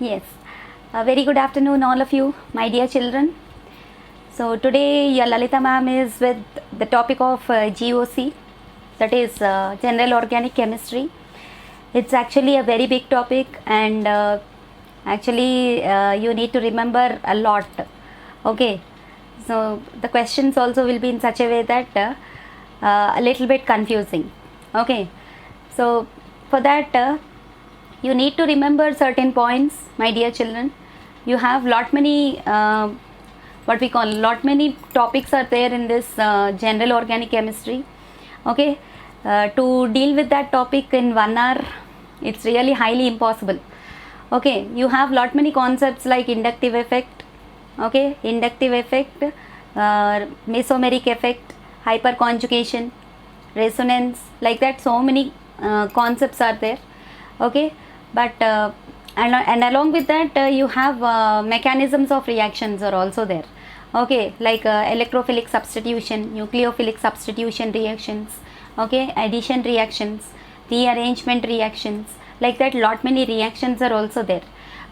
Yes, a very good afternoon, all of you, my dear children. So, today, your Lalita ma'am is with the topic of GOC, that is General Organic Chemistry. It's actually a very big topic, and you need to remember a lot. Okay, so the questions also will be in such a way that a little bit confusing. Okay, so for that, you need to remember certain points, my dear children. You have lot many lot many topics are there in this general organic chemistry. Okay, to deal with that topic in 1 hour, it's really highly impossible. Okay, you have lot many concepts like inductive effect. Okay, inductive effect, mesomeric effect, hyperconjugation, resonance, like that. So many concepts are there. Okay, but and along with that, you have mechanisms of reactions are also there. Okay, like electrophilic substitution, nucleophilic substitution reactions. Okay, addition reactions, rearrangement reactions, like that. Lot many reactions are also there.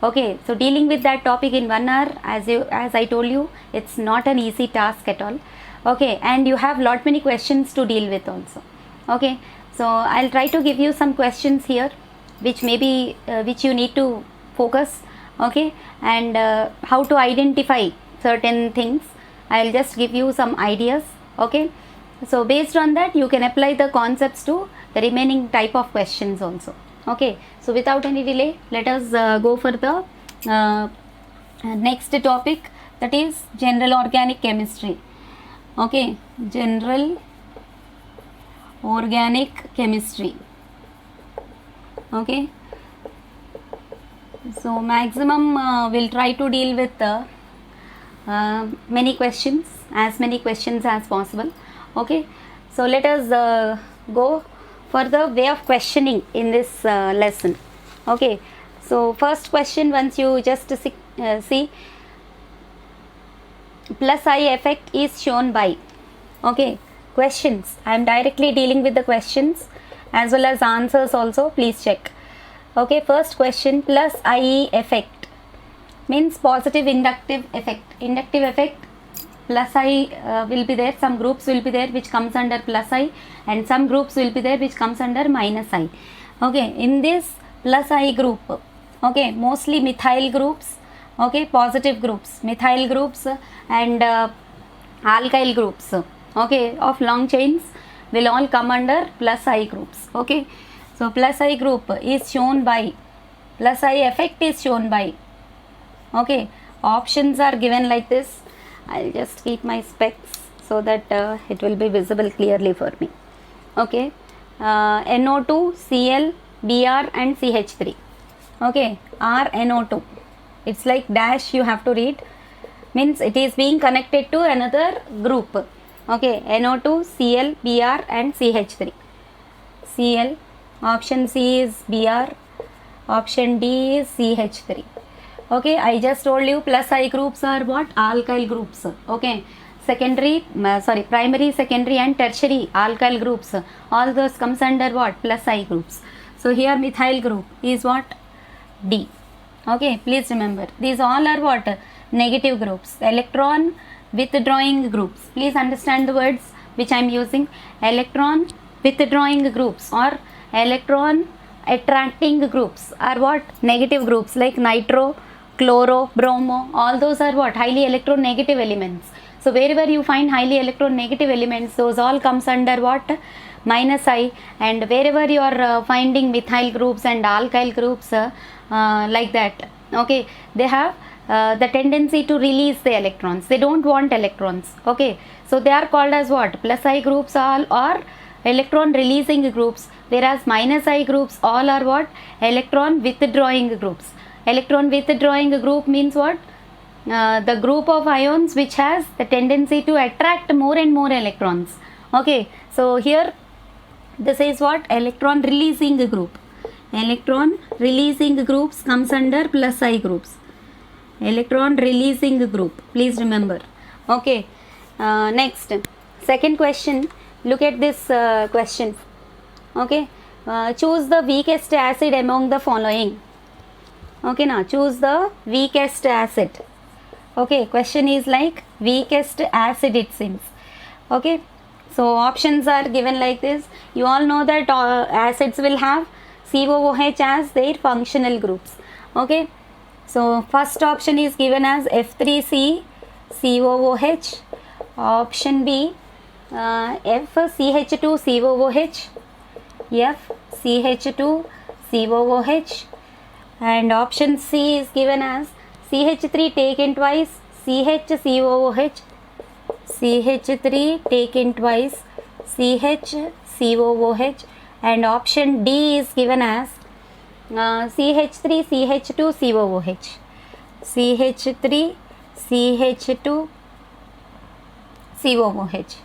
Okay, so dealing with that topic in 1 hour, as I told you, it's not an easy task at all. Okay, and you have lot many questions to deal with also. Okay, so I'll try to give you some questions here which maybe which you need to focus. Okay, and how to identify certain things, I'll just give you some ideas. Okay, so based on that, you can apply the concepts to the remaining type of questions also. Okay, so without any delay, let us go for the next topic, that is general organic chemistry. Okay, general organic chemistry. Okay, so maximum we'll try to deal with many questions, as many questions as possible. Okay, so let us go for the way of questioning in this lesson. Okay, so first question, once you just see plus I effect is shown by. Okay, questions, I am directly dealing with the questions as well as answers also, please check. Okay, first question, plus IE effect means positive inductive effect. Inductive effect, plus I will be there, some groups will be there which comes under plus I, and some groups will be there which comes under minus I. Okay, in this plus I group, okay, mostly methyl groups, okay, positive groups, methyl groups and alkyl groups, okay, of long chains will all come under plus I groups. Okay, so plus I group is shown by, plus I effect is shown by. Okay, options are given like this. I'll just keep my specs so that it will be visible clearly for me. Okay, NO2, Cl, Br and CH3. Okay, RNO2, it's like dash you have to read, means it is being connected to another group. Okay, NO2, Cl, Br and CH3. Cl, option C is Br, option D is CH3. Okay, I just told you plus I groups are what? Alkyl groups. Okay, primary, secondary and tertiary alkyl groups, all those comes under what? Plus I groups. So here methyl group is what? D. Okay, please remember, these all are what? Negative groups, electron withdrawing groups. Please understand the words which I am using. Electron withdrawing groups or electron attracting groups are what? Negative groups, like nitro, chloro, bromo, all those are what? Highly electronegative elements. So wherever you find highly electronegative elements, those all comes under what? Minus I. And wherever you are finding methyl groups and alkyl groups like that, okay, they have the tendency to release the electrons. They don't want electrons. Okay, so they are called as what? Plus I groups all are electron releasing groups, whereas minus I groups all are what? Electron withdrawing groups. Electron withdrawing group means what? The group of ions which has the tendency to attract more and more electrons. Okay, so here this is what? Electron releasing group. Electron releasing groups comes under plus I groups. Electron releasing group, please remember. Okay, next, second question, look at this question. Okay, choose the weakest acid among the following. Okay, now choose the weakest acid. Okay, question is like weakest acid it seems. Okay, so options are given like this. You all know that acids will have COOH as their functional groups. Okay, so first option is given as F3C COOH. Option B FCH2 COOH, FCH2 COOH, and option C is given as CH3 taken twice CHCOOH, CH3 taken twice CHCOOH, and option D is given as CH3 CH2 COOH, CH3 CH2 COOH,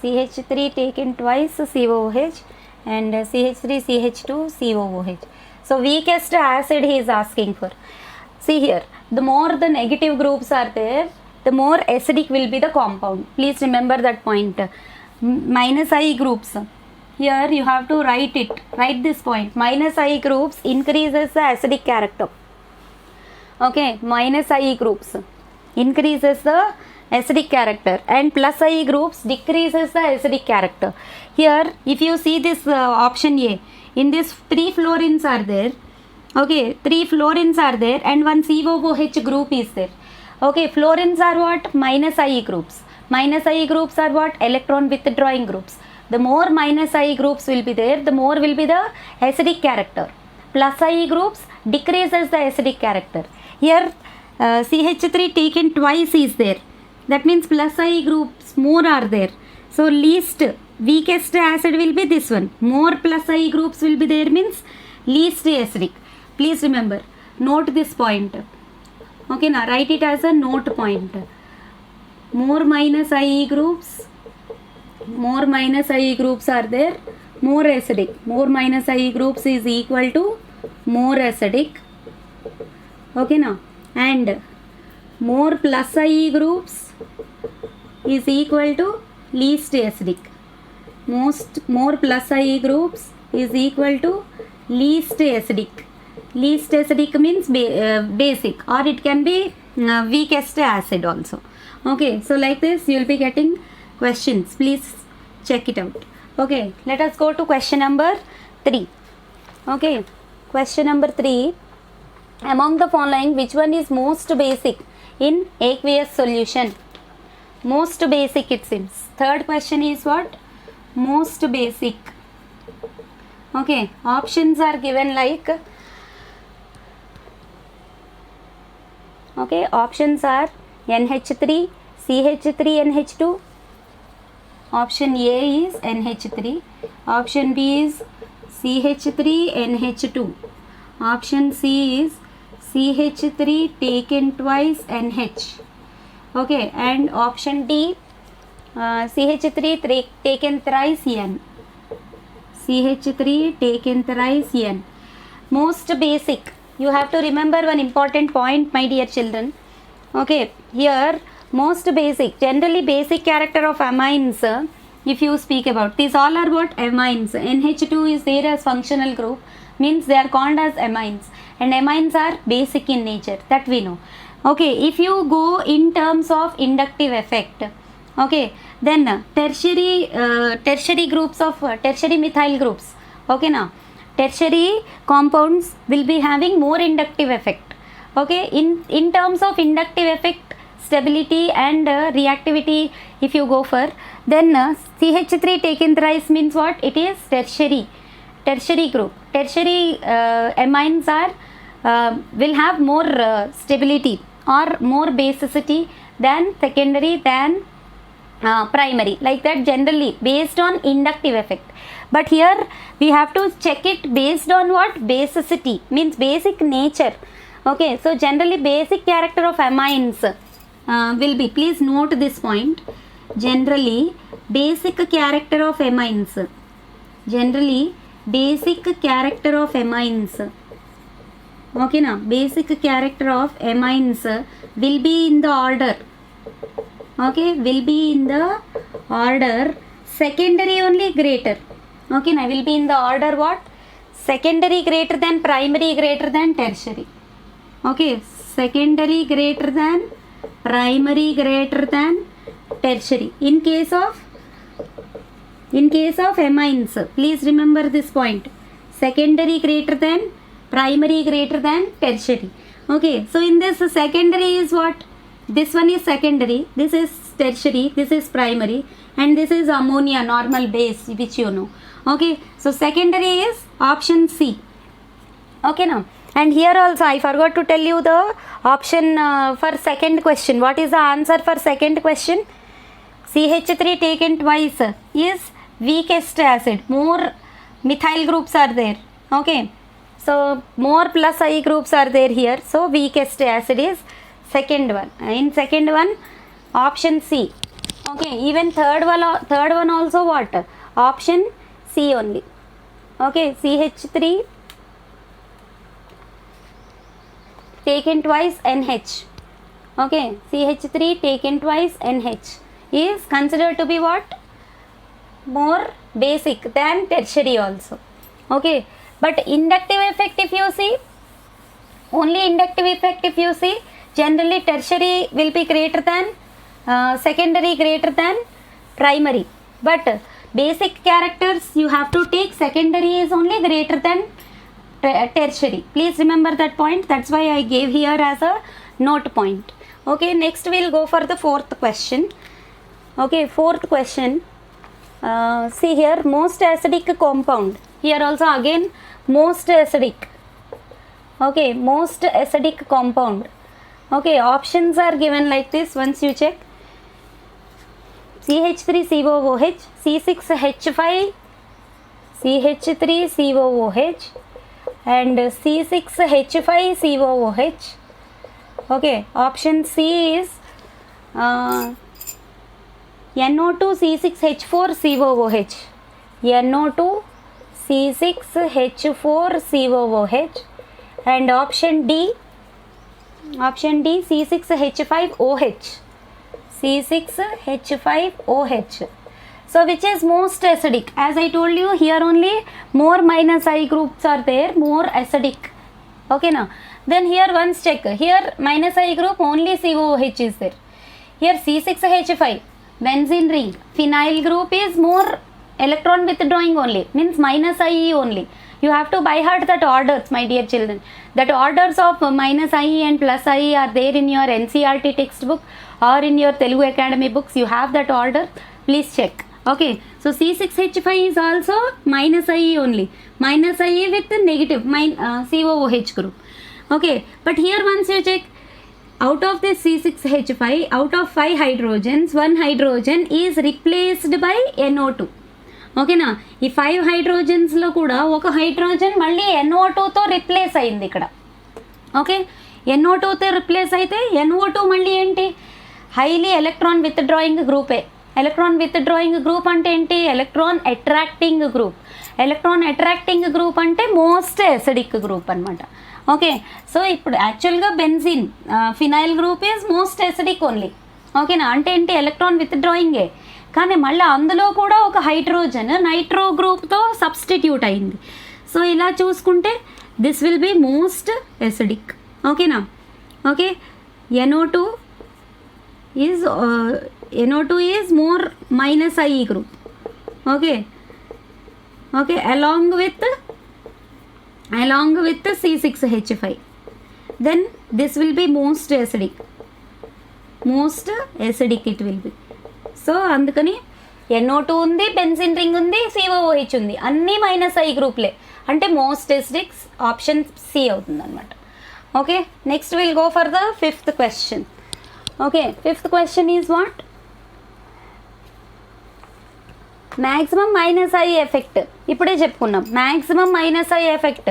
CH3 taken twice COOH, and CH3 CH2 COOH. So weakest acid he is asking for. See here, the more the negative groups are there, the more acidic will be the compound. Please remember that point. Minus I groups. Here you have to write it. Write this point. Minus I groups increases the acidic character. Okay, minus I groups increases the acidic character, and plus I groups decreases the acidic character. Here, if you see this option A, in this 3 fluorines are there. Okay, 3 fluorines are there and 1 COOH group is there. Okay, fluorines are what? Minus I groups. Minus I groups are what? Electron withdrawing groups. The more minus I groups will be there, the more will be the acidic character. Plus I groups decreases the acidic character. Here, CH3 taken twice is there. That means plus I groups more are there. So least weakest acid will be this one. More plus I groups will be there means least acidic. Please remember, note this point. Okay, now write it as a note point. More minus I groups are there, more acidic. More minus I groups is equal to more acidic. Okay, now, and more plus I groups is equal to least acidic. More plus I groups is equal to least acidic. Least acidic means basic, or it can be weakest acid also. Okay, so like this you will be getting questions. Please check it out. Okay, let us go to question number 3. Okay, question number 3. Among the following, which one is most basic in aqueous solution? Most basic it seems. Third question is what? Most basic. Okay, options are given like, okay, options are NH3, CH3NH2. Option A is NH3. Option B is CH3NH2. Option C is CH3 taken twice NH. Okay, and option D, CH3 taken thrice N. CH3 taken thrice N. Most basic. You have to remember one important point, my dear children. Okay, here most basic, generally basic character of amines, if you speak about, these all are what? Amines. NH2 is there as functional group, means they are called as amines, and amines are basic in nature, that we know. Okay, if you go in terms of inductive effect, okay, then tertiary groups of tertiary methyl groups, okay, now tertiary compounds will be having more inductive effect. Okay, in terms of inductive effect, stability and reactivity, if you go for, then CH3 taken thrice means what? It is tertiary group. Tertiary amines are will have more stability or more basicity than secondary, than primary, like that, generally based on inductive effect. But here we have to check it based on what? Basicity, means basic nature. Okay, so generally basic character of amines will be, please note this point, generally basic character of amines, generally basic character of amines. Okay, now basic character of amines will be in the order, okay, will be in the order secondary only greater. Okay, now will be in the order what? Secondary greater than primary greater than tertiary. Okay, secondary greater than, primary greater than tertiary. In case of amines, please remember this point. Secondary greater than, primary greater than tertiary. Okay, so in this secondary is what? This one is secondary, this is tertiary, this is primary, and this is ammonia, normal base, which you know. Okay, so secondary is option C. Okay, now, and here also I forgot to tell you the option for second question. What is the answer for second question? CH3 taken twice is weakest acid. More methyl groups are there. Okay, so more plus I groups are there here. So weakest acid is second one. In second one, option C. Okay, even third one also what? Option C only. Okay, CH3 taken twice NH. Okay, CH3 taken twice NH is considered to be what? More basic than tertiary also. Okay, but inductive effect, if you see, only inductive effect if you see, generally tertiary will be greater than secondary greater than primary, but basic characters you have to take, secondary is only greater than tertiary. Please remember that point. That's why I gave here as a note point. Okay, next we'll go for the fourth question. Okay, fourth question. See here, most acidic compound. Here also again most acidic. Okay, most acidic compound. Okay, options are given like this. Once you check, CH3COOH, C6H5, CH3COOH, and C6H5COOH. Okay, option C is NO2C6H4COOH, NO2C6H4COOH, and option D C6H5OH, C6H5OH. So which is most acidic? As I told you, here only more minus I groups are there, more acidic. Okay, now then here once check, here minus I group only COOH is there. Here C6H5 benzene ring, phenyl group is more electron withdrawing only, means minus IE only. You have to by heart that orders, my dear children. That orders of minus IE and plus IE are there in your NCERT textbook or in your Telugu Academy books. You have that order. Please check. Okay, so C6H5 is also minus IE only, minus IE with the negative COOH group. Okay, but here once you check, out of this C6H5, out of 5 hydrogens, 1 hydrogen is replaced by NO2. ఓకేనా, ఈ 5 హైడ్రోజన్స్లో కూడా ఒక hydrogen మళ్ళీ NO2తో replace అయింది ఇక్కడ. Okay, NO2తో replace అయితే NO2 మళ్ళీ ఏంటి? హైలీ ఎలక్ట్రాన్ విత్డ్రాయింగ్ గ్రూపే. ఎలక్ట్రాన్ విత్డ్రాయింగ్ గ్రూప్ అంటే ఏంటి? Electron attracting group. Electron attracting group అంటే మోస్ట్ ఎసిడిక్ గ్రూప్ అనమాట. ఓకే, సో ఇప్పుడు యాక్చువల్గా benzene phenyl group is most acidic only. ఓకేనా, అంటే ఏంటి? ఎలక్ట్రాన్ విత్డ్రాయింగే, కానీ మళ్ళీ అందులో కూడా ఒక హైడ్రోజన్ నైట్రో గ్రూప్తో సబ్స్టిట్యూట్ అయింది. సో ఇలా చూసుకుంటే this will be most acidic. ఓకేనా, okay, NO2 is more minus IE group. Okay, okay, along with the C6H5, then this will be most acidic it will be. So అందుకని NO2 ఉంది, benzene ring ఉంది, COOH ఉంది, అన్నీ minus I గ్రూప్లే, అంటే most acidic option C అవుతుంది అనమాట. Okay, next will go for the fifth question. Okay, fifth question is what? Maximum minus I effect. ఇప్పుడే చెప్పుకున్నాం maximum minus I effect.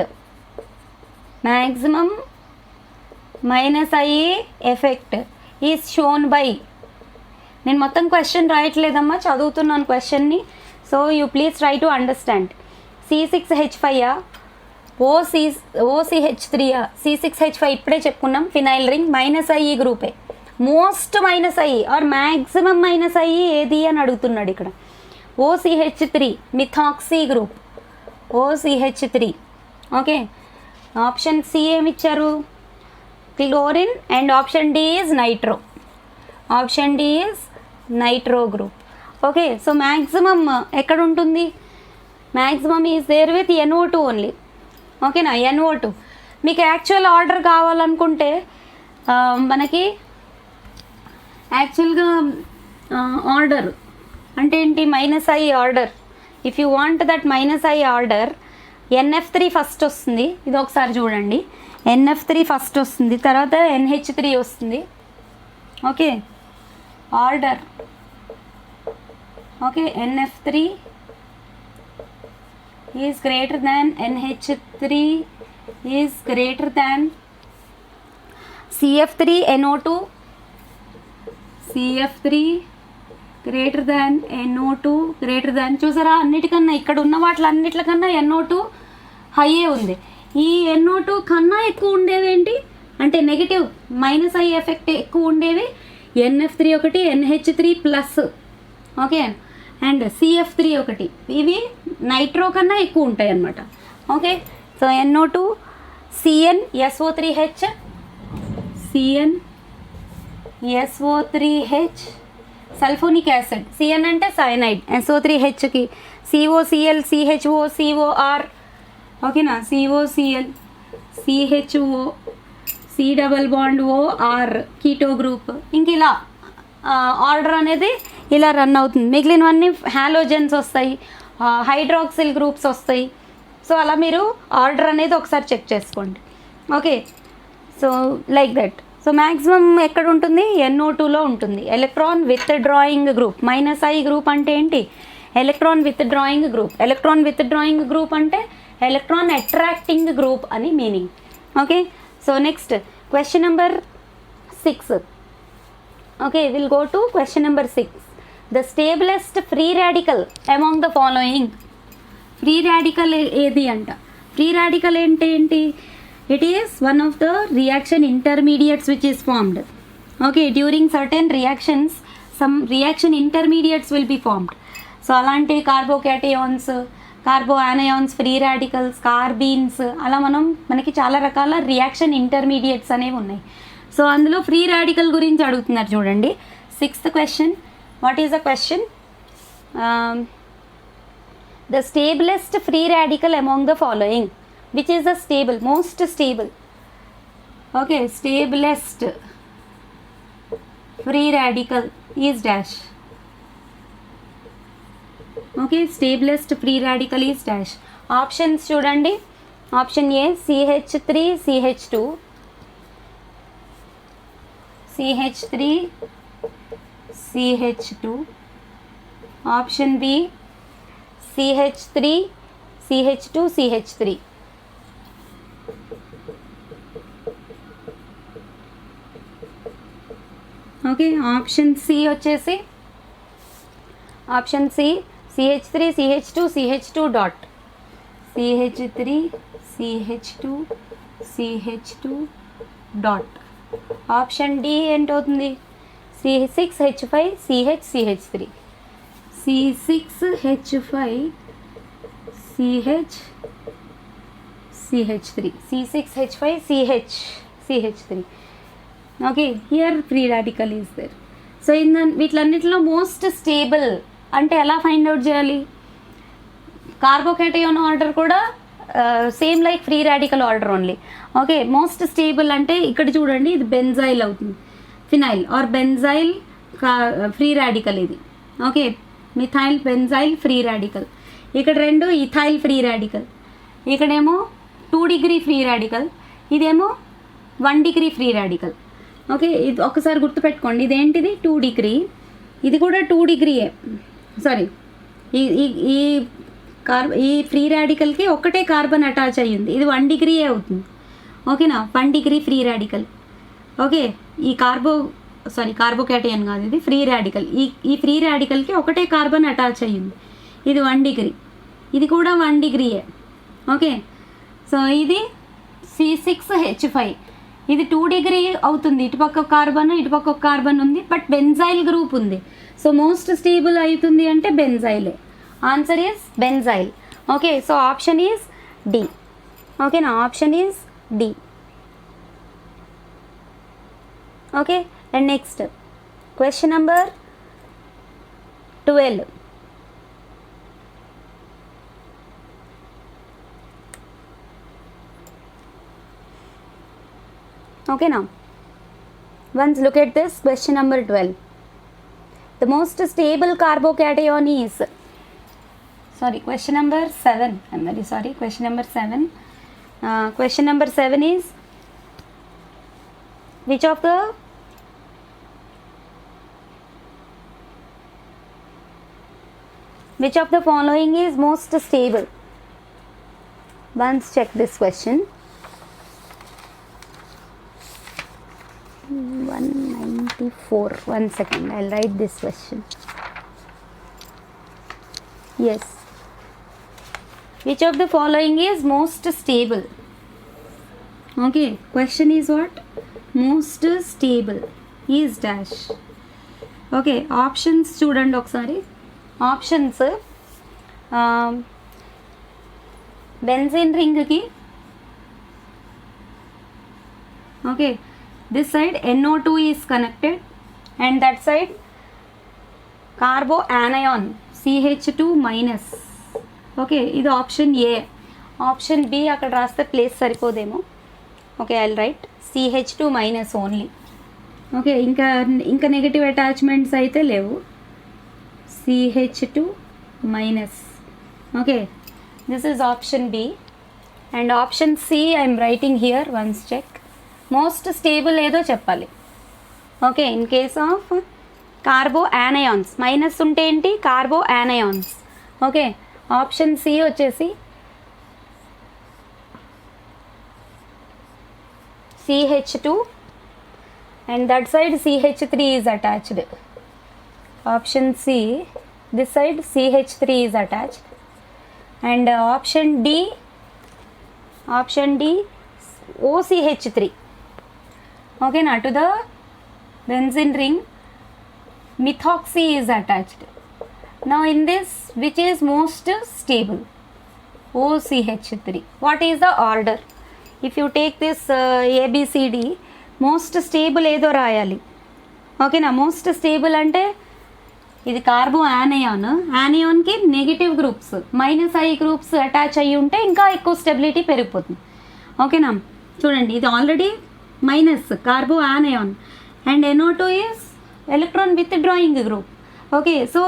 Maximum minus I effect is shown by, నేను మొత్తం question రాయట్లేదమ్మా, చదువుతున్నాను క్వశ్చన్ని. So you please try to understand. C6H5 OCH3 C6H5 ఇప్పుడే చెప్పుకున్నాం, phenyl ring minus I గ్రూపే, most minus I or maximum minus I ఏది అని అడుగుతున్నాడు ఇక్కడ. OCH3 methoxy group, OCH3. Okay, option C ఏమిచ్చారు? chlorine, and option D is nitro. Option D is nitro group. Okay, so maximum ఎక్కడ ఉంటుంది? maximum is there with NO2 only. ఓకేనా, NO2. మీకు actual order కావాలనుకుంటే మనకి యాక్చువల్గా ఆర్డర్ అంటే ఏంటి, -I order. If you want that -I order, NF3 first వస్తుంది. ఇది ఒకసారి చూడండి, NF3 ఫస్ట్ వస్తుంది, తర్వాత NH3 వస్తుంది. Okay, order. Okay, NF3 is greater than NH3 is greater than CF3NO2, CF3 greater than NO2 greater than, చూసారా అన్నిటికన్నా ఇక్కడ ఉన్న వాటిలన్నిటికన్నా NO2 హైయే ఉంది. ఈ NO2 కన్నా ఎక్కువ ఉండేవి ఏంటి అంటే నెగిటివ్ -I ఎఫెక్ట్ ఎక్కువ ఉండేవి NF3 ఒకటి, NH3 plus, okay, and CF3 ఒకటి. ఇవి నైట్రో కన్నా ఎక్కువ ఉంటాయి అన్నమాట. Okay, so NO2 CnSO3H, CnSO3H sulphonic acid, Cn అంటే సైనైడ్, SO3Hకి COCl CHO COR, ఓకేనా, COCl CHO C double bond OR keto group. ఇంక ఇలా ఆర్డర్ అనేది ఇలా రన్ అవుతుంది. మిగిలినవన్నీ హాలోజన్స్ వస్తాయి, హైడ్రాక్సిల్ గ్రూప్స్ వస్తాయి. సో అలా మీరు ఆర్డర్ అనేది ఒకసారి చెక్ చేసుకోండి. Okay, so like that. So maximum ఎక్కడ ఉంటుంది? NO2లో ఉంటుంది. Electron with drawing group. -I group అంటే ఏంటి? Electron with drawing group. Electron with drawing group అంటే ఎలక్ట్రాన్ అట్రాక్టింగ్ గ్రూప్ అని meaning. Okay, so next question number 6. Okay, we'll go to question number 6. The stablest free radical among the following. Free radical ఏది అంట? Free radical ఏంటి? It is one of the reaction intermediates which is formed. Okay, during certain reactions, some reaction intermediates will be formed. So అలాంటి కార్బోకేటయాన్స్, కార్బో ఆనయాన్స్, free radicals, కార్బీన్స్, అలా మనకి చాలా రకాల reaction intermediates అనేవి ఉన్నాయి. సో అందులో ఫ్రీ రాడికల్ గురించి అడుగుతున్నారు చూడండి. 6th question. What is the question? The stablest free radical among the following. Which is the stable, most stable? Okay, stablest free radical is dash. Okay, stablest free radical is dash. Options చూడండి. Option A CH3 CH2, CH3 CH2. Option B CH3 CH2 CH3. Okay, option C వచ్చేసి option C CH3 CH2 CH2 dot, CH3 CH2 CH2 dot. Option D ఏంటవుతుంది? C6H5 CH CH3, C6H5 CH CH3, C6H5 CH CH3. Okay, here free radical is there. So వీటిలన్నిటిలో most stable అంటే ఎలా find out చేయాలి? Carbocation order కూడా same like free radical order only. Okay, most stable అంటే ఇక్కడ చూడండి, ఇది benzyl అవుతుంది, phenyl or benzyl free radical ఇది. Okay, methyl benzyl free radical. ఇక్కడ 2 ఇథైల్ ఫ్రీ రాడికల్. ఇక్కడేమో 2 డిగ్రీ ఫ్రీ రాడికల్, ఇదేమో 1 డిగ్రీ ఫ్రీ రాడికల్. ఓకే, ఇది ఒకసారి గుర్తుపెట్టుకోండి. ఇదేంటిది? 2 డిగ్రీ. ఇది కూడా 2 డిగ్రీయే. సారీ, ఈ ఫ్రీ రాడికల్కి ఒకటే కార్బన్ అటాచ్ అయ్యింది. ఇది 1 డిగ్రీయే అవుతుంది. ఓకేనా, 1 డిగ్రీ ఫ్రీ రాడికల్. ఓకే, ఈ కార్బోకేటయాన్ కాదు, ఇది ఫ్రీ రాడికల్. ఈ ఫ్రీ రాడికల్కి ఒకటే కార్బన్ అటాచ్ అయ్యింది. ఇది 1 డిగ్రీ, ఇది కూడా 1 డిగ్రీయే. ఓకే, సో ఇది C6H5, ఇది 2 డిగ్రీ అవుతుంది. ఇటుపక్క కార్బన్, ఇటుపక్క కార్బన్ ఉంది, బట్ బెంజైల్ గ్రూప్ ఉంది. సో మోస్ట్ స్టేబుల్ అవుతుంది అంటే బెంజైలే. Answer is benzyl. Okay, so option is D. ఓకేనా, option is D. Okay, and next question number 12. Okay, now once look at this question number 12. The most stable carbocation is, sorry, question number 7, I'm very sorry, question number 7. Question number 7 is, which of the following is most stable? Once check this question. 194. 1 second, I'll write this question. Yes, which of the following is most stable? Okay, question is what? Most stable is dash. Okay, options చూడండి ఒకసారి. Options benzene రింగ్కి, okay, this side NO2 is connected and that side carboanion CH2 minus. Okay, ఇది option A. Option B అక్కడ రాస్తే place సరిపోదేమో. Okay, I will write CH2 minus only. Okay, ఇంకా negative attachments అయితే లేవు. CH2 minus. Okay, this is option B. And option C I am writing here. Once check. Most stable ఏదో చెప్పాలి. Okay, in case of కార్బో anions, minus ఉంటే ఏంటి? కార్బో anions. Okay, option C వచ్చేసి CH2 and that side CH3 is attached. Option C, this side CH3 is attached. And option D OCH3. Okay, now to the benzene ring methoxy is attached. Now in this, which is most stable? OCH3. What is the order? If you take this ABCD, most stable ఏదో రాయాలి. ఓకేనా, most stable అంటే ఇది carbo anion. యానయాన్కి negative groups -I groups attach అయ్యి ఉంటే ఇంకా ఎక్కువ స్టెబిలిటీ పెరిగిపోతుంది. ఓకేనా, చూడండి, ఇది already minus carbo anion and NO2 is electron with drawing group. Okay, so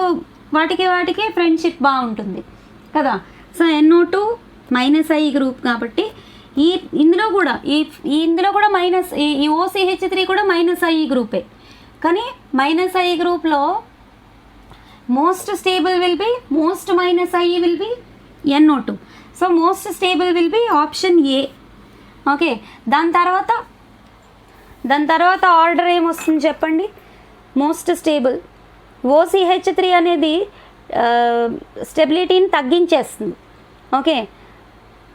వాటికి ఫ్రెండ్షిప్ బాగుంటుంది కదా. సో NO2 -I గ్రూప్ కాబట్టి ఇందులో కూడా మైనస్, ఈ OCH3 కూడా -I గ్రూపే. కానీ -I గ్రూప్లో most stable will be, most -I will be NO2. So most stable will be option A. Okay, దాని తర్వాత ఆర్డర్ ఏమొస్తుంది చెప్పండి? మోస్ట్ స్టేబుల్ OCH3 అనేది స్టెబిలిటీని తగ్గించేస్తుంది. ఓకే,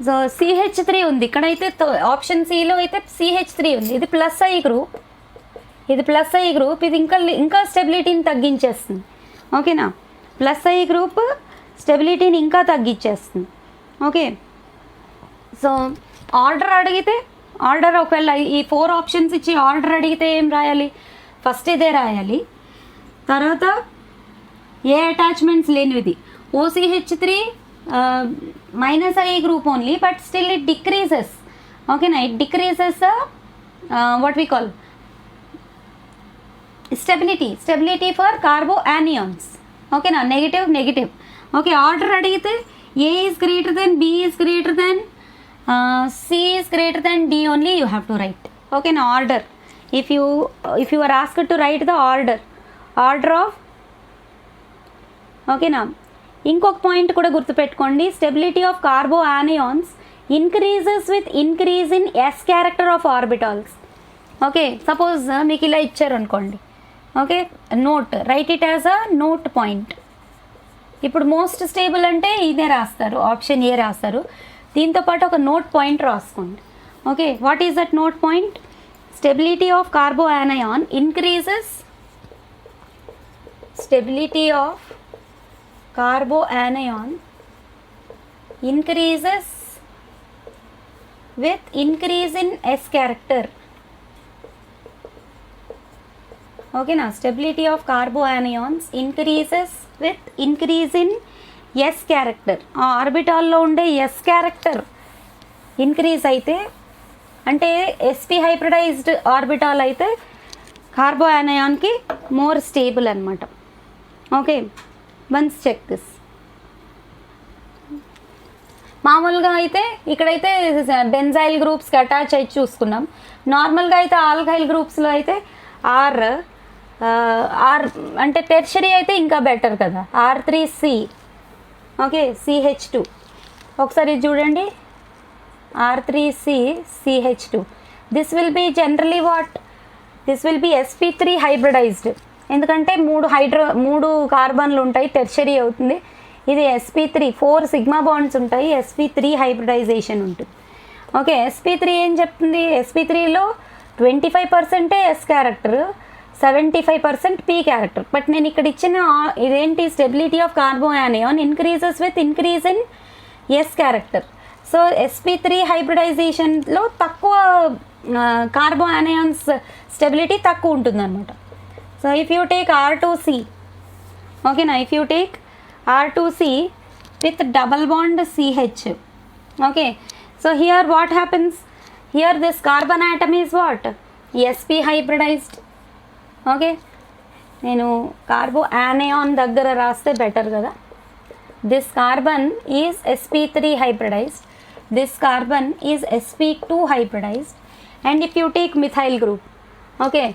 సో CH3 ఉంది ఇక్కడైతే, ఆప్షన్ సిలో అయితే CH3 ఉంది. ఇది +I గ్రూప్, ఇది ఇంకా స్టెబిలిటీని తగ్గించేస్తుంది. ఓకేనా, +I గ్రూప్ స్టెబిలిటీని ఇంకా తగ్గించేస్తుంది. ఓకే, సో ఆర్డర్ అడిగితే, ఒకవేళ ఈ 4 ఆప్షన్స్ ఇచ్చి ఆర్డర్ అడిగితే ఏం రాయాలి? ఫస్ట్ ఇదే రాయాలి. తర్వాత ఏ అటాచ్మెంట్స్ లేనిది OCH3 -I group only, but still it decreases. ఓకేనా, it decreases what we call stability for carbo anions. ఓకేనా, నెగిటివ్. ఓకే, ఆర్డర్ అడిగితే A is greater than, B is greater than, C is greater than D only you have to write. Okay, now order. If you are asked to write the order of, okay, now ఇంకొక point కూడా గుర్తుపెట్టుకోండి, stability of కార్బో anions increases with increase in S character of orbitals. Okay, suppose మీకు ఇలా ఇచ్చారు అనుకోండి. Okay, note, right it as a note point. ఇప్పుడు most stable అంటే ఇదే రాస్తారు, ఆప్షన్ ఏ రాస్తారు. దీంతో పాటు ఒక నోట్ పాయింట్ రాసుకోండి. Okay, what is that note point? Stability of carbo యానయాన్ increases, stability of carbo యానయాన్ increases with increase in S character. Okay, now stability of carboanions increases with increase in s character. ఆ ఆర్బిటాల్లో ఉండే s character increase అయితే అంటే sp hybridized orbital అయితే కార్బోయానయాన్కి more stable అనమాట. Okay, once check this. మామూలుగా అయితే ఇక్కడైతే బెంజైల్ గ్రూప్స్కి అటాచ్ అయ్యి చూసుకున్నాం. నార్మల్గా అయితే ఆల్కైల్ గ్రూప్స్లో అయితే ఆర్ అంటే టెర్షరీ అయితే ఇంకా బెటర్ కదా, R3C. ఓకే, CH2 ఒకసారి చూడండి, R3C CH2. This will be generally what, this will be sp3 hybridized. ఎందుకంటే మూడు కార్బన్లు ఉంటాయి, టెర్షరీ అవుతుంది. ఇది sp3, 4 సిగ్మా బాండ్స్ ఉంటాయి, sp3 హైబ్రిడైజేషన్ ఉంటుంది. ఓకే, sp3 ఏం చెప్తుంది, sp3లో 25% s character, 75% p character. But నేను ఇక్కడ ఇచ్చిన ఇదేంటి, stability of carboanion increases with increase in s character. So sp3 హైబ్రిడైజేషన్లో తక్కువ కార్బోయానియాన్స్ స్టెబిలిటీ తక్కువ ఉంటుంది అనమాట. So if you take R2C, ఓకేనా, if you take R2C with double bond CH. Okay, so here what happens, here this carbon atom is what, sp hybridized. Okay, నేను కార్బో anion దగ్గర రాస్తే better కదా. this carbon is sp3 hybridized, this carbon is sp2 hybridized. And if you take methyl group, okay,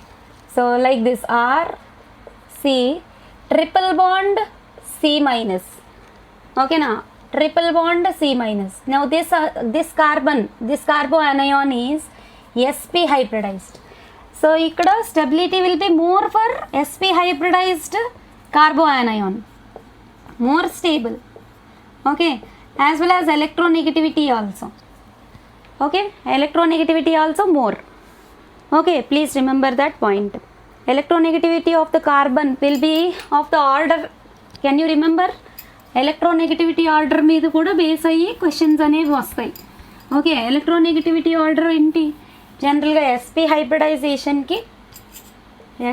so like this R C triple bond C minus, okay na, triple bond C minus. Now this carbon, this carboanion is sp hybridized. So ikkada stability will be more for sp hybridized carboanion, more stable. Okay, as well as electronegativity also. Okay, electronegativity also more. Okay, please remember that point. Electronegativity of the carbon will be of the order, can you remember, electronegativity order మీద కూడా base అయ్యి questions అనేవి వస్తాయి. Okay, electronegativity order ఏంటి, జనరల్గా sp హైబ్రిడైజేషన్కి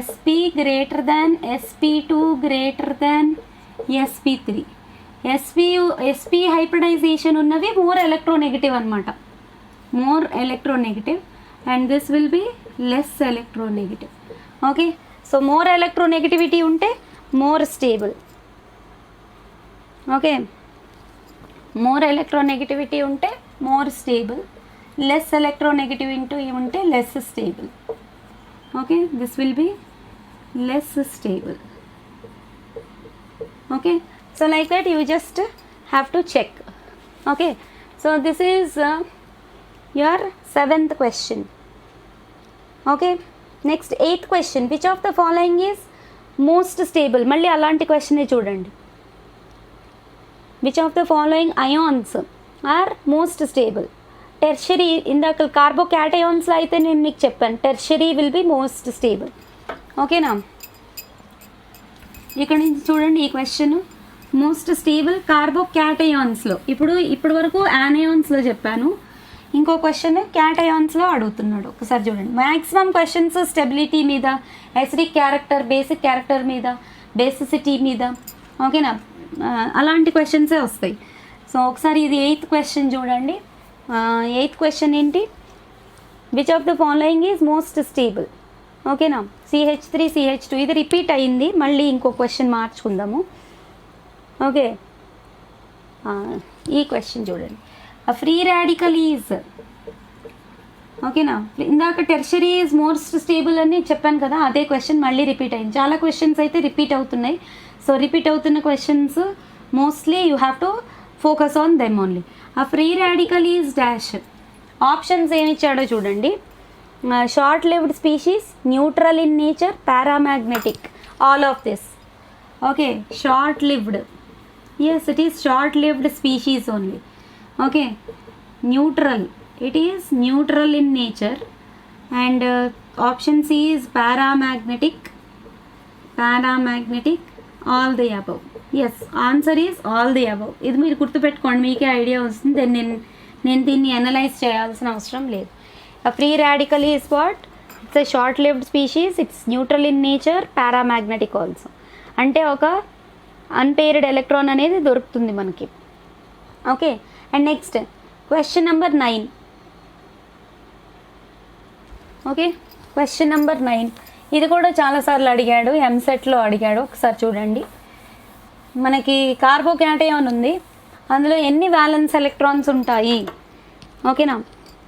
sp greater than sp2 greater than sp3. sp hybridization ఉన్నవి more electronegative అనమాట, more electronegative, and this will be less electronegative. Okay, so more electronegativity ఉంటే more stable. Okay, more electronegativity ఉంటే more stable, less electronegativity ఉంటే less stable. Okay, this will be less stable. Okay, so like that you just have to check. Okay, so this is your 7th question. Okay, next 8th question, which of the following is most stable? మళ్ళీ అలాంటి క్వశ్చనే చూడండి. which of the following ions are most stable? Tertiary, ఇందాక కార్బోక్యాటయాన్స్లో అయితే నేను మీకు చెప్పాను tertiary will be most stable. ఓకేనా, ఇక్కడ నుంచి చూడండి ఈ క్వశ్చన్, మోస్ట్ స్టేబుల్ కార్బోక్యాటయాన్స్లో. ఇప్పటి వరకు యానయాన్స్లో చెప్పాను, ఇంకో క్వశ్చన్ క్యాటయాన్స్లో అడుగుతున్నాడు. ఒకసారి చూడండి, మ్యాక్సిమం క్వశ్చన్స్ స్టెబిలిటీ మీద, ఎసిడిక్ క్యారెక్టర్, బేసిక్ క్యారెక్టర్ మీద, బేసిసిటీ మీద. ఓకేనా, అలాంటి క్వశ్చన్సే వస్తాయి. సో ఒకసారి ఇది 8th క్వశ్చన్ చూడండి. 8th క్వశ్చన్ ఏంటి, which of the following is most stable? ఓకేనా, CH3 CH2 ఇది రిపీట్ అయింది, మళ్ళీ ఇంకో క్వశ్చన్ మార్చుకుందాము. ఓకే, ఈ క్వశ్చన్ చూడండి, ఫ్రీ రాడికల్ ఈజ్, ఓకేనా, ఇందాక టెర్షరీ ఈజ్ మోస్ట్ స్టేబుల్ అని చెప్పాను కదా, అదే క్వశ్చన్ మళ్ళీ రిపీట్ అయింది. చాలా క్వశ్చన్స్ అయితే రిపీట్ అవుతున్నాయి. సో రిపీట్ అవుతున్న questions mostly you have to focus on them only. ఆ free radical is dash. Options ఏమి ఇచ్చాడో చూడండి, short lived species, neutral in nature, paramagnetic, all of this. Okay, short lived, yes it is short lived species only. Okay, neutral, it is neutral in nature, and option C is paramagnetic, all the above. Yes, answer is all the above. ఇది మీరు గుర్తుపెట్టుకోండి, మీకే idea వస్తుంది. Then నేను దీన్ని analyse చేయాల్సిన అవసరం లేదు. Free radical is what, it's a short lived species, it's neutral in nature, paramagnetic also. అంటే ఒక అన్పేర్డ్ ఎలక్ట్రాన్ అనేది దొరుకుతుంది మనకి. Okay, and next question number 9. Okay, question number 9 ఇది కూడా చాలాసార్లు అడిగాడు, ఎంసెట్లో అడిగాడు. ఒకసారి చూడండి. మనకి కార్బోక్యాటయాన్ ఉంది, అందులో ఎన్ని వ్యాలెన్స్ ఎలక్ట్రాన్స్ ఉంటాయి? ఓకేనా,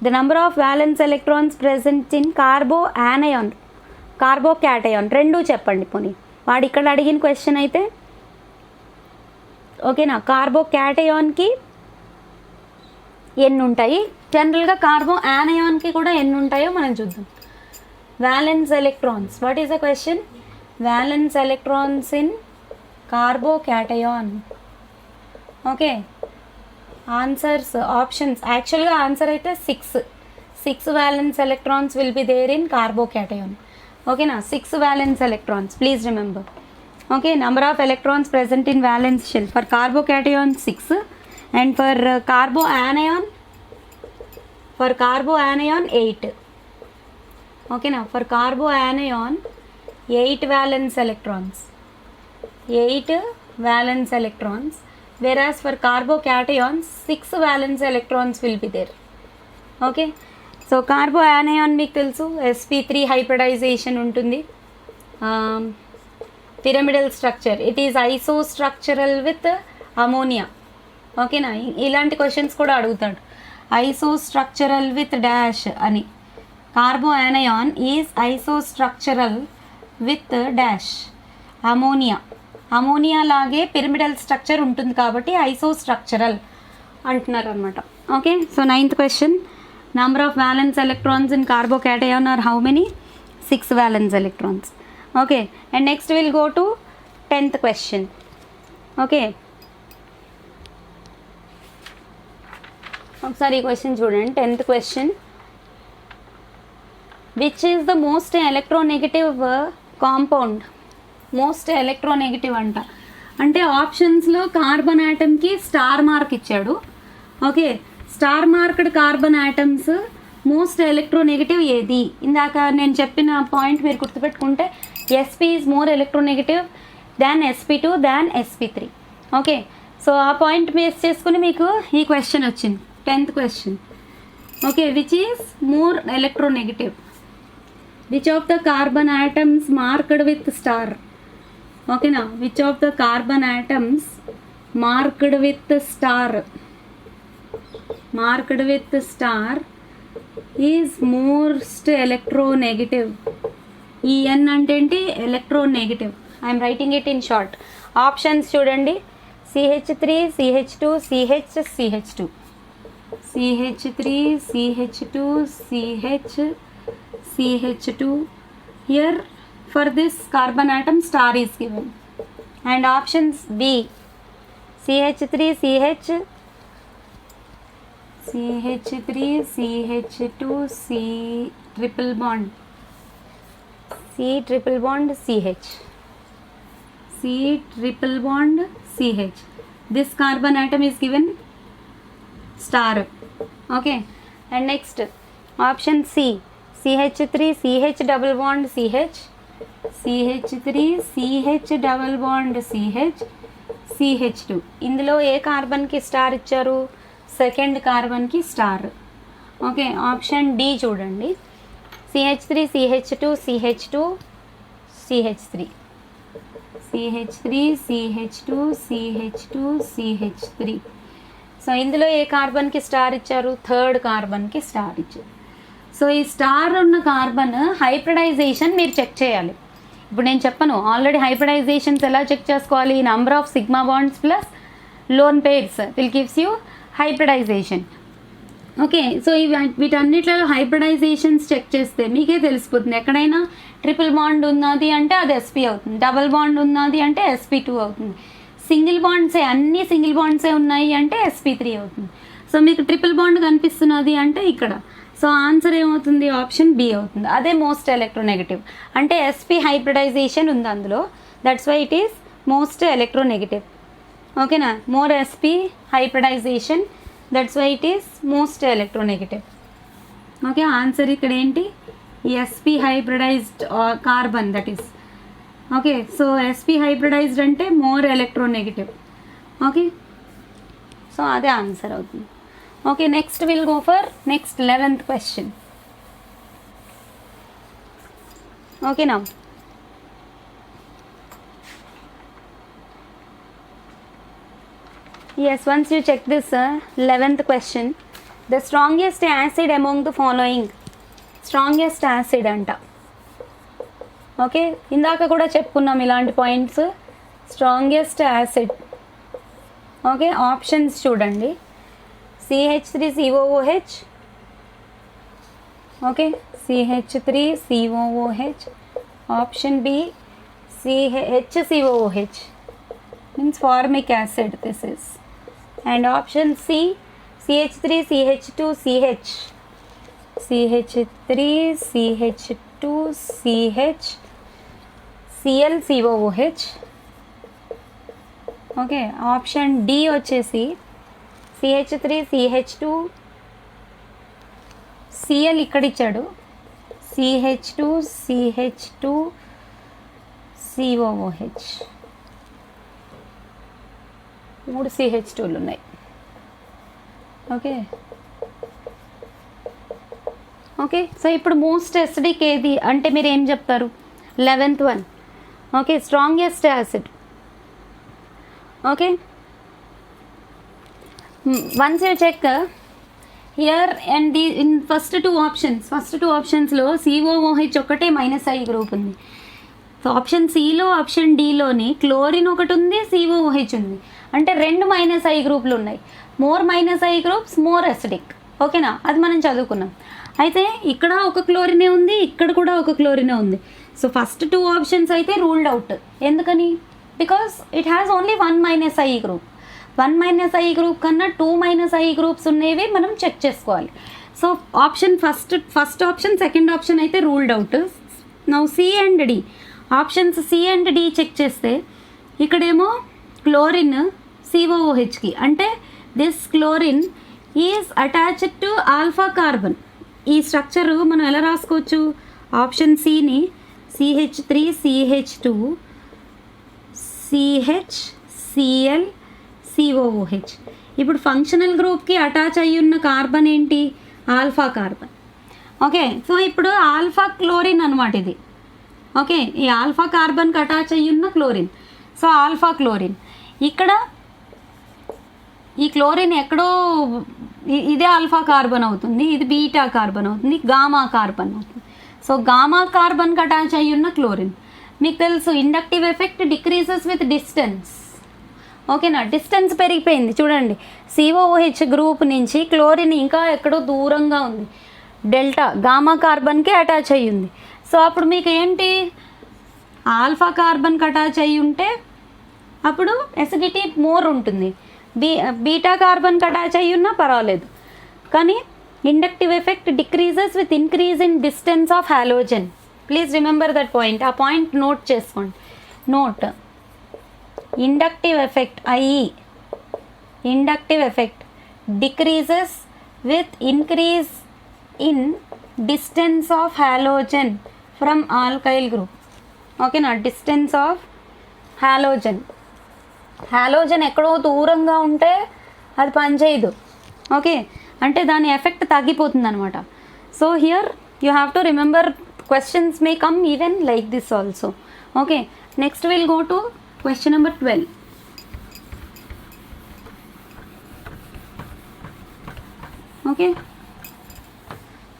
the number of valence electrons present in carboanion, carbocation రెండూ చెప్పండి పోనీ. వాడు ఇక్కడ అడిగిన క్వశ్చన్ అయితే ఓకేనా, కార్బోక్యాటయాన్కి ఎన్ని ఉంటాయి, జనరల్గా కార్బోయానయాన్కి కూడా ఎన్ని ఉంటాయో మనం చూద్దాం. Valence electrons, what is the question? Valence electrons in carbocation. Okay, answers options, యాక్చువల్గా ఆన్సర్ అయితే 6 valence electrons will be there in carbocation. ఓకేనా, 6 valence electrons, please remember. Okay, number of electrons present in valence shell for carbocation 6 and for carboanion 8. Okay, now for carboanion 8 valence electrons, 8 valence electrons, whereas for carbocation 6 valence electrons will be there. Okay, so carboanion మీకు తెలుసు sp3 hybridization ఉంటుంది, pyramidal structure, it is isostructural with ammonia. ఓకేనా, ఇలాంటి questions కూడా అడుగుతాడు. ఐసోస్ట్రక్చరల్ with dash అని. Carboanion is isostructural with dash ammonia. Ammonia లాగే pyramidal structure ఉంటుంది కాబట్టి ఐసోస్ట్రక్చరల్ అంటున్నారు అనమాట. Okay, so 9th question, number of valence electrons in carbocation are how many? 6 valence electrons. Okay, and next will go to 10th question. Okay, ఒకసారి ఈ question చూడండి. 10th question, which is the most electronegative compound? Most electronegative అంట, అంటే ఆప్షన్స్లో carbon యాటమ్కి star mark ఇచ్చాడు. Okay, star marked carbon atoms most electronegative ఏది? ఇందాక నేను చెప్పిన పాయింట్ మీరు గుర్తుపెట్టుకుంటే SP is more electronegative than sp2 than sp3. Okay, so ఆ పాయింట్ బేస్ చేసుకుని మీకు ఈ క్వశ్చన్ వచ్చింది, 10th question. Okay, which is more electronegative? Which of the carbon atoms marked with star? ఓకేనా, which of the carbon atoms marked with star, marked with star is most electronegative. E N అంటే ఏంటి? Electronegative. I'm writing it in short. Options చూడండి, CH3, CH2, CH, CH2, CH3, CH2, CH, CH2. Here for this carbon atom star is given, and options B, CH3, CH, CH3, CH2, C triple bond, C triple bond, CH, C triple bond, CH. This carbon atom is given star. Okay, and next option C, CH3, CH double bond, CH, CH3, CH double bond, CH, CH2. ఇందులో ఏ కార్బన్కి star ఇచ్చారు? Second కార్బన్కి star. Okay, option D చూడండి, CH3, CH2, CH2, CH3, CH3, CH2, CH2, CH3. So ఇందులో ఏ కార్బన్కి star ఇచ్చారు? థర్డ్ కార్బన్కి స్టార్ ఇచ్చారు. సో ఈ స్టార్ ఉన్న కార్బన్ హైబ్రిడైజేషన్ మీరు చెక్ చేయాలి. ఇప్పుడు నేను చెప్పను, ఆల్రెడీ హైబ్రిడైజేషన్స్ ఎలా చెక్ చేసుకోవాలి? Number of sigma bonds plus lone pairs will gives you hybridization. Okay, so వీటన్నిటిలో హైబ్రిడైజేషన్స్ చెక్ చేస్తే మీకే తెలిసిపోతుంది. ఎక్కడైనా ట్రిపుల్ బాండ్ ఉన్నది అంటే అది sp అవుతుంది, డబుల్ బాండ్ ఉన్నది అంటే sp2 అవుతుంది, సింగిల్ బాండ్సే అన్ని సింగిల్ బాండ్సే ఉన్నాయి అంటే sp3 అవుతుంది. సో మీకు ట్రిపుల్ బాండ్ కనిపిస్తున్నది అంటే ఇక్కడ, సో ఆన్సర్ ఏమవుతుంది? ఆప్షన్ బి అవుతుంది. అదే మోస్ట్ ఎలక్ట్రోనెగటివ్, అంటే sp హైబ్రిడైజేషన్ ఉంది అందులో, that's why it is most electronegative. ఓకేనా, more sp hybridization, that's why it is most electronegative. Okay, answer ఇక్కడ ఏంటి? sp hybridized carbon, that is. Okay, so sp hybridized ante more electronegative. Okay, so ade answer avutundi. Okay, next we'll go for next 11th question. Okay, now yes, once you check this 11th question, the strongest acid among the following, strongest acid anta. Okay, ఇందాక కూడా చెప్పుకున్నాం ఇలాంటి points. Strongest acid. Okay, options చూడండి. CH3COOH, okay, CH3COOH. Option B HCOOH, means formic acid this is. And option C, CH3CH2CH, CH3CH2CH, ClCOOH. Okay, option D వచ్చేసి CH3CH2 Cl ఇక్కడ ఇచ్చాడు, CH2CH2COOH. 3 CH2లు ఉన్నాయి. ఓకే ఓకే, సో ఇప్పుడు most acidic ఏది అంటే మీరు ఏం చెప్తారు? 11th one. Okay, strongest acid. Okay, once you check here and the in first two ఆప్షన్స్లో COOH ఒక్కటే -I గ్రూప్ ఉంది. సో ఆప్షన్ సిలో, ఆప్షన్ డిలోని క్లోరిన్ ఒకటి ఉంది, COOH ఉంది. అంటే 2 -I గ్రూపులు ఉన్నాయి. More -I groups more acidic. ఓకేనా, అది మనం చదువుకున్నాం. అయితే ఇక్కడ ఒక క్లోరినే ఉంది, ఇక్కడ కూడా ఒక క్లోరినే ఉంది. సో ఫస్ట్ 2 ఆప్షన్స్ అయితే రూల్డ్ అవుట్. ఎందుకని? Because it has only 1 -I group. 1 -I group కన్నా 2 -I గ్రూప్స్ ఉన్నవి మనం చెక్ చేసుకోవాలి. So option first option, second option అయితే ruled out. Now C and D. Options C and D check చేస్తే ఇక్కడేమో chlorine COOHకి, అంటే this chlorine is attached to alpha carbon. ఈ స్ట్రక్చరు మనం ఎలా రాసుకోవచ్చు? ఆప్షన్ సిని CH3CH2 CHClCOOH. ఇప్పుడు ఫంక్షనల్ గ్రూప్కి అటాచ్ అయ్యి ఉన్న కార్బన్ ఏంటి? Alpha carbon. ఓకే, సో ఇప్పుడు ఆల్ఫా క్లోరిన్ అనమాట ఇది. ఓకే, ఈ ఆల్ఫా కార్బన్కి అటాచ్ అయ్యి ఉన్న క్లోరిన్. So alpha chlorine. ఇక్కడ ఈ క్లోరిన్ ఎక్కడో ఇదే ఆల్ఫా కార్బన్ అవుతుంది, ఇది బీటా కార్బన్ అవుతుంది, గామా కార్బన్ అవుతుంది. సో గామా కార్బన్కి అటాచ్ అయ్యి ఉన్న క్లోరిన్. మీకు తెలుసు inductive effect decreases with distance. ఓకేనా, డిస్టెన్స్ పెరిగిపోయింది చూడండి. COOH గ్రూప్ నుంచి క్లోరిన్ ఇంకా ఎక్కడో దూరంగా ఉంది, డెల్టా గామా కార్బన్కి అటాచ్ అయ్యి ఉంది. సో అప్పుడు మీకు ఏంటి? ఆల్ఫా కార్బన్కి అటాచ్ అయ్యి ఉంటే అప్పుడు ఎసిడిటీ మోర్ ఉంటుంది. బీటా కార్బన్కి అటాచ్ అయ్యి ఉన్నా పర్వాలేదు, కానీ inductive effect decreases with increase in distance of halogen. Please remember that point. ఆ పాయింట్ నోట్ చేసుకోండి. Note inductive effect, inductive effect decreases with increase in distance of halogen from alkyl group. ఓకేనా, distance of halogen. Halogen ఎక్కడో దూరంగా ఉంటే అది పనిచేయదు. Okay, అంటే దాని ఎఫెక్ట్ తగ్గిపోతుంది అనమాట. So here you have to remember questions may come even like this also. Okay, next will go to question number 12. Okay,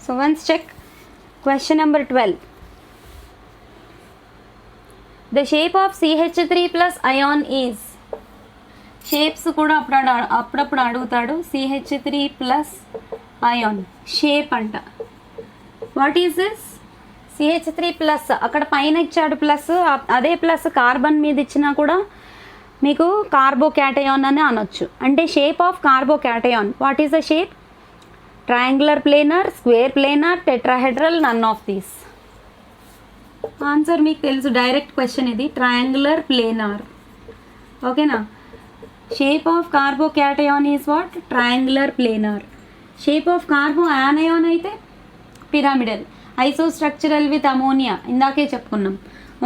so once check question number 12. The shape of CH3+ ion is. Shapes కూడా అప్పుడప్పుడు అడుగుతాడు. CH3+ ion shape అంట. What is this? CH3+, అక్కడ పైన ఇచ్చాడు plus, అదే plus carbon మీద ఇచ్చినా కూడా మీకు కార్బోక్యాటయాన్ అని అనొచ్చు. అంటే shape of carbocation. What is the shape? Triangular planar, square planar, tetrahedral, none of these. Answer మీకు తెలుసు, డైరెక్ట్ క్వశ్చన్ ఇది. Triangular planar. ఓకేనా, shape of carbocation is what? Triangular planar. Shape of carbo anion అయితే pyramidal. Isostructural with ammonia ఇందాకే చెప్పుకున్నాం.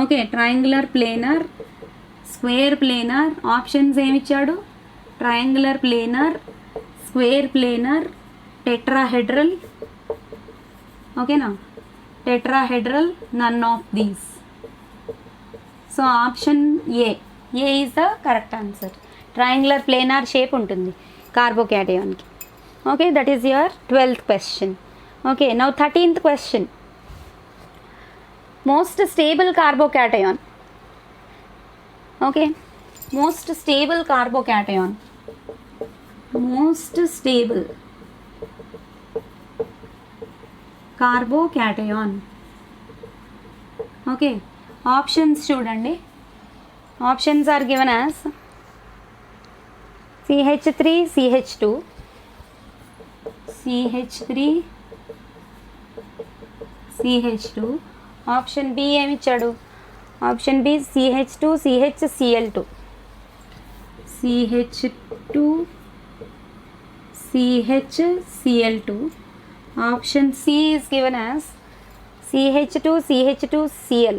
Okay, triangular planar, square planar. Options ఏమిచ్చాడు? Triangular planar, square planar, tetrahedral. ఓకేనా, tetrahedral, none of these. So option A is the correct answer. Triangular planar shape ఉంటుంది కార్బోక్యాటయాన్కి. Okay, that is your 12th question. Okay, now 13th question. Most stable carbocation. Okay, most stable carbocation. Most stable carbocation. Okay, options చూడండి. Options are given as CH3, CH2, CH3, CH2. Option B ఏమి ఇచ్చాడు? Option B CH2, CHCl2, CH2, CHCl2. Option C is given as CH2, CH2Cl,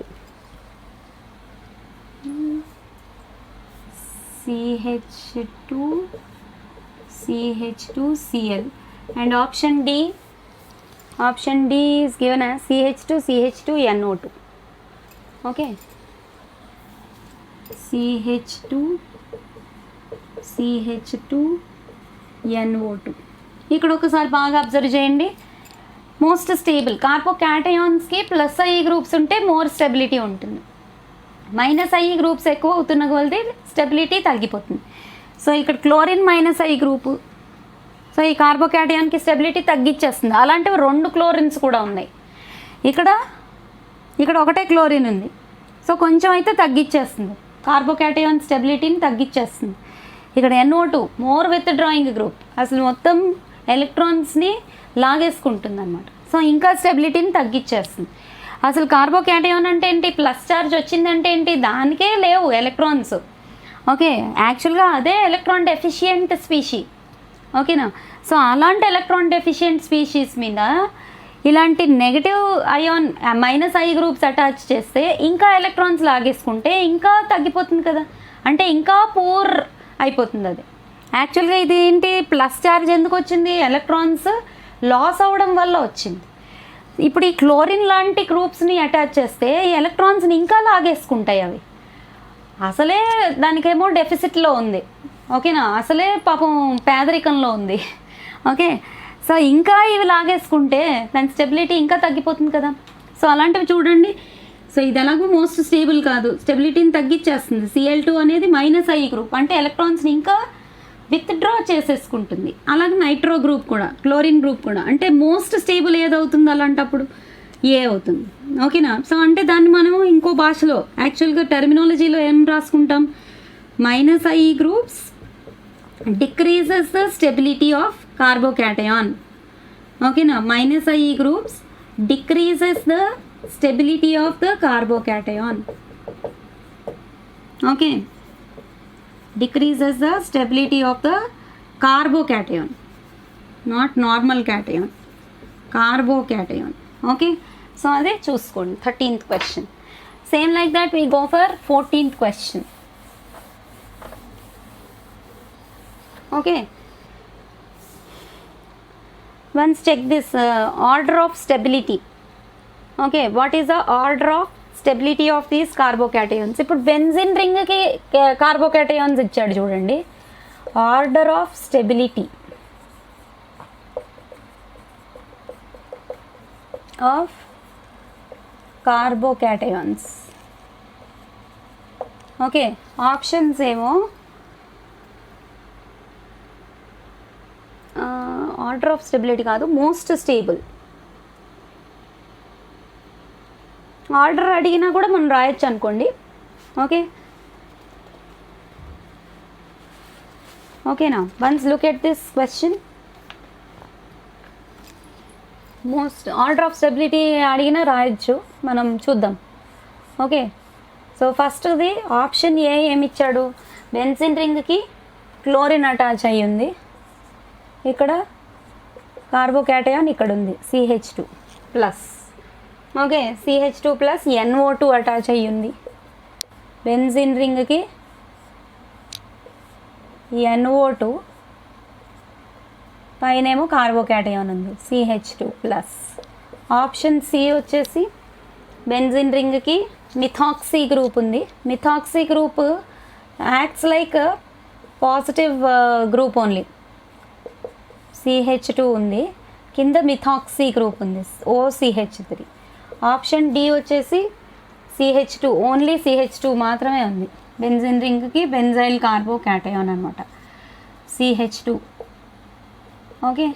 CH2, CH2Cl. And option D is given as CH2, CH2NO2. Okay, CH2, CH2NO2. ఇక్కడ ఒకసారి బాగా observe చేయండి. Most stable కార్బోక్యాటయాన్స్కి plus I groups ఉంటే more stability ఉంటుంది. Minus I groups ఎక్కువ అవుతున్న కొలది స్టెబిలిటీ తగ్గిపోతుంది. సో ఇక్కడ chlorine minus I group, so ఈ కార్బోక్యాటయాన్కి స్టెబిలిటీ తగ్గించేస్తుంది. అలాంటివి 2 క్లోరిన్స్ కూడా ఉన్నాయి. ఇక్కడ ఒకటే క్లోరిన్ ఉంది, సో కొంచెం అయితే తగ్గించేస్తుంది, కార్బోక్యాటయాన్ స్టెబిలిటీని తగ్గించేస్తుంది. ఇక్కడ NO2 more with drawing group, అసలు మొత్తం ఎలక్ట్రాన్స్ని లాగేసుకుంటుంది అనమాట. సో ఇంకా స్టెబిలిటీని తగ్గించేస్తుంది. అసలు కార్బోక్యాటయాన్ అంటే ఏంటి? ప్లస్ ఛార్జ్ వచ్చిందంటే ఏంటి? దానికే లేవు ఎలక్ట్రాన్స్. ఓకే, యాక్చువల్గా అదే ఎలక్ట్రాన్ డెఫిషియెంట్ స్పీషీ. ఓకేనా, సో అలాంటి ఎలక్ట్రాన్ డెఫిషియెంట్ స్పీషీస్ మీద ఇలాంటి negative ion minus I groups attach చేస్తే ఇంకా ఎలక్ట్రాన్స్ లాగేసుకుంటే ఇంకా తగ్గిపోతుంది కదా, అంటే ఇంకా పూర్ అయిపోతుంది అది. యాక్చువల్గా ఇది ఏంటి? ప్లస్ ఛార్జ్ ఎందుకు వచ్చింది? ఎలక్ట్రాన్స్ లాస్ అవ్వడం వల్ల వచ్చింది. ఇప్పుడు ఈ క్లోరిన్ లాంటి గ్రూప్స్ని అటాచ్ చేస్తే ఈ ఎలక్ట్రాన్స్ని ఇంకా లాగేసుకుంటాయి అవి. అసలే దానికేమో డెఫిసిట్లో ఉంది. ఓకేనా, అసలే పాపం పేదరికంలో ఉంది. ఓకే, సో ఇంకా ఇవి లాగేసుకుంటే దాని స్టెబిలిటీ ఇంకా తగ్గిపోతుంది కదా. సో అలాంటివి చూడండి. సో ఇది ఎలాగో మోస్ట్ స్టేబుల్ కాదు, స్టెబిలిటీని తగ్గించేస్తుంది. Cl2 అనేది మైనస్ ఐ గ్రూప్, అంటే ఎలక్ట్రాన్స్ని ఇంకా విత్డ్రా చేసేసుకుంటుంది. అలాగే నైట్రో గ్రూప్ కూడా, క్లోరిన్ గ్రూప్ కూడా, అంటే మోస్ట్ స్టేబుల్ ఏదవుతుంది అలాంటప్పుడు? ఏ అవుతుంది. ఓకేనా, సో అంటే దాన్ని మనం ఇంకో భాషలో యాక్చువల్గా టెర్మినాలజీలో ఏం రాసుకుంటాం? Minus I groups decreases the stability of carbocation. ఓకేనా, minus I groups decreases the stability of the carbocation. Okay, decreases the stability of the carbocation, not normal cation, carbocation. Okay, so ade chuskondi 13th question. Same like that we go for 14th question. Okay, once check this order of stability. Okay, what is the order of stability of these carbocations? ఇప్పుడు benzene రింగ్కి carbocations ఇచ్చాడు చూడండి. Order of stability of carbocations. Okay, options ఏమో order of stability కాదు, most stable. Order అడిగినా కూడా మనం రాయొచ్చు అనుకోండి. ఓకే, ఓకేనా? Once look at this question. Most order of stability అడిగినా రాయొచ్చు, మనం చూద్దాం. ఓకే, సో ఫస్ట్ది ఆప్షన్ ఏ ఏమి ఇచ్చాడు? బెంజిన్ రింగ్కి క్లోరిన్ అటాచ్ అయ్యి ఉంది, ఇక్కడ కార్బోక్యాటయాన్ ఇక్కడ ఉంది CH2 plus. Okay, CH2 plus NO2 attach అయ్యి ఉంది. బెంజిన్ రింగ్కి NO2 పైనేమో కార్బోక్యాటయాన్ ఉంది CH2 ప్లస్. ఆప్షన్ సి వచ్చేసి బెంజిన్ రింగ్కి మిథాక్సీ గ్రూప్ ఉంది. Methoxy group acts like positive group only. CH2 ఉంది, కింద మిథాక్సీ గ్రూప్ ఉంది OCH3. ఆప్షన్ డి వచ్చేసి CH2 ఓన్లీ CH2 మాత్రమే ఉంది. బెంజిన్ రింగ్కి బెంజైల్ కార్బోక్యాటయాన్ అనమాట CH2. ఓకే,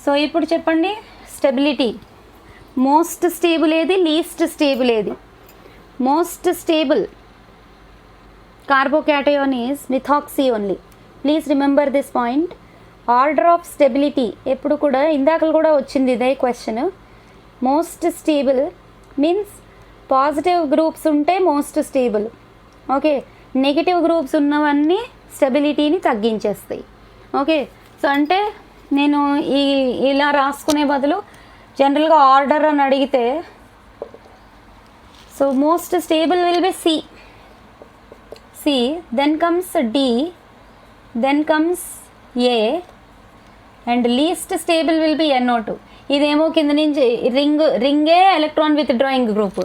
సో ఇప్పుడు చెప్పండి స్టెబిలిటీ. మోస్ట్ స్టేబుల్ ఏది, లీస్ట్ స్టేబుల్ ఏది? Most stable carbocation is methoxy only. Please remember this point. Order of stability ఎప్పుడు కూడా, ఇందాకలు కూడా వచ్చింది ఇదే question. Most stable means positive groups ఉంటే most stable. Okay, negative groups ఉన్నవన్నీ స్టెబిలిటీని తగ్గించేస్తాయి. ఓకే, సో అంటే నేను ఇలా రాసుకునే బదులు జనరల్గా ఆర్డర్ అని అడిగితే, so most stable will be C, then comes D, then comes A, and least stable will be NO2. ఇదేమో కింద నుంచి రింగే ఎలక్ట్రాన్ విత్ డ్రాయింగ్ గ్రూప్.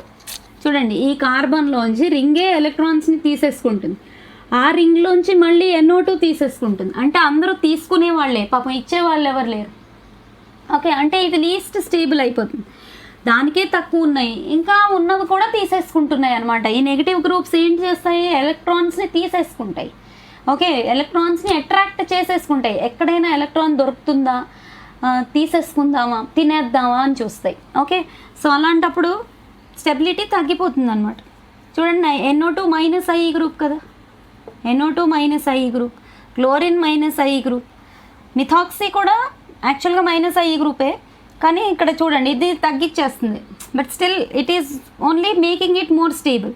చూడండి, ఈ కార్బన్లోంచి రింగే ఎలక్ట్రాన్స్ని తీసేసుకుంటుంది, ఆ రింగ్లోంచి మళ్ళీ NO2 తీసేసుకుంటుంది. అంటే అందరూ తీసుకునే వాళ్ళే, పాపం ఇచ్చే వాళ్ళు ఎవరు లేరు. ఓకే, అంటే ఇది లీస్ట్ స్టేబుల్ అయిపోతుంది. దానికే తక్కువ ఉన్నాయి, ఇంకా ఉన్నవి కూడా తీసేసుకుంటున్నాయి అనమాట. ఈ నెగిటివ్ గ్రూప్స్ ఏం చేస్తాయి, ఎలక్ట్రాన్స్ని తీసేసుకుంటాయి. Okay, ఎలక్ట్రాన్స్ని attract చేసేసుకుంటాయి. ఎక్కడైనా ఎలక్ట్రాన్ దొరుకుతుందా, తీసేసుకుందామా, తినేద్దామా అని చూస్తాయి. ఓకే, సో అలాంటప్పుడు స్టెబిలిటీ తగ్గిపోతుంది అనమాట. చూడండి, NO2 మైనస్ ఐ గ్రూప్ కదా, NO2 minus I group, chlorine minus I group, methoxy కూడా యాక్చువల్గా మైనస్ ఐ గ్రూపే, కానీ ఇక్కడ చూడండి ఇది తగ్గించేస్తుంది. But still it is only making it more stable.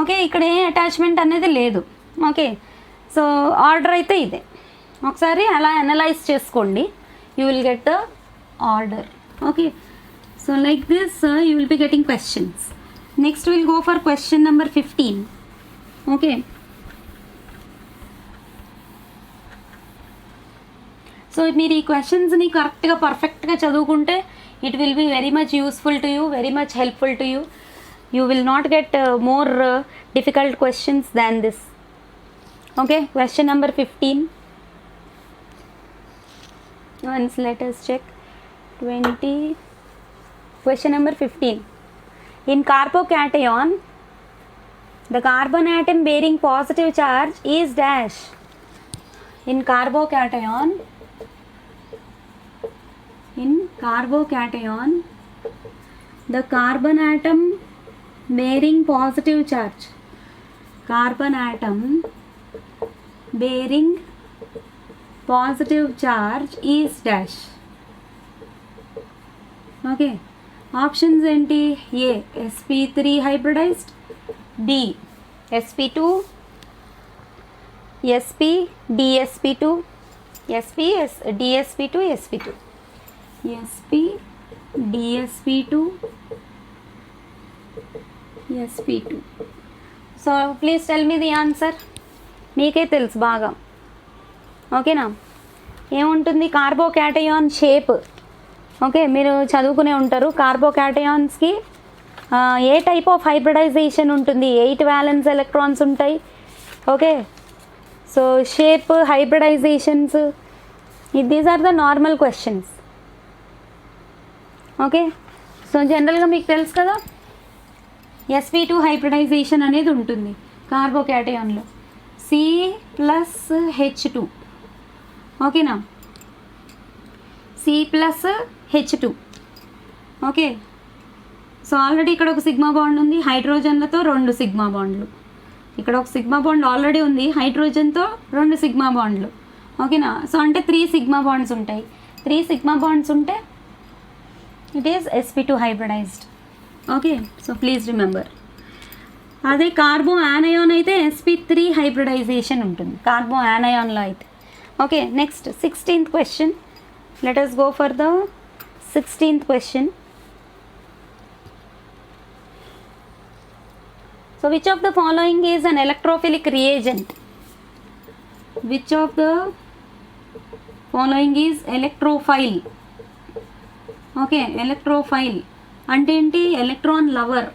Okay, ఇక్కడ ఏ అటాచ్మెంట్ అనేది లేదు. ఓకే, సో ఆర్డర్ అయితే ఇదే. ఒకసారి అలా అనలైజ్ చేసుకోండి, you will get the order. Okay, so like this you will be getting questions. Next will go for question number 15. Okay, so మీరు ఈ క్వశ్చన్స్ని కరెక్ట్గా పర్ఫెక్ట్గా చదువుకుంటే it will be very much useful to you, very much helpful to you. You will not get more difficult questions than this. Okay, question number 15. Once let us check 20. Question number 15. In carbocation, the carbon atom bearing positive charge is dash. In carbocation, the carbon atom bearing positive charge. Carbon atom bearing positive charge is dash. Okay, options ఏంటి? A sp3 hybridized, D sp2, sp dsp2, sp dsp2, sp2, sp dsp2, sp2. So please tell me the answer. మీకే తెలుసు బాగా. ఓకేనా, ఏముంటుంది carbocation shape? Okay, మీరు చదువుకునే ఉంటారు. కార్బోక్యాటయాన్స్కి ఏ టైప్ ఆఫ్ హైబ్రిడైజేషన్ ఉంటుంది? 8 వ్యాలెన్స్ ఎలక్ట్రాన్స్ ఉంటాయి. Okay, so shape, hybridizations, these are the normal questions. Okay, so జనరల్గా మీకు తెలుసు కదా, sp2 హైబ్రిడైజేషన్ అనేది ఉంటుంది కార్బోక్యాటయాన్లో, C+H2. ఓకేనా, C+H2. ఓకే, సో ఆల్రెడీ ఇక్కడ ఒక సిగ్మా బాండ్ ఉంది, హైడ్రోజన్లతో 2 సిగ్మా బాండ్లు. ఇక్కడ ఒక సిగ్మా బాండ్ ఆల్రెడీ ఉంది, హైడ్రోజన్తో 2 సిగ్మా బాండ్లు. ఓకేనా, సో అంటే 3 సిగ్మా బాండ్స్ ఉంటాయి. 3 సిగ్మా బాండ్స్ ఉంటే it is sp2 hybridized. Okay, so please remember. అదే కార్బో యానయాన్ అయితే sp3 హైబ్రిడైజేషన్ ఉంటుంది కార్బో యానయాన్లో అయితే. Okay, next 16th question. Let us go for the 16th question. So which of the following is an electrophilic reagent? Which of the following is electrophile? Okay, electrophile అంటే ఏంటి? Electron lover.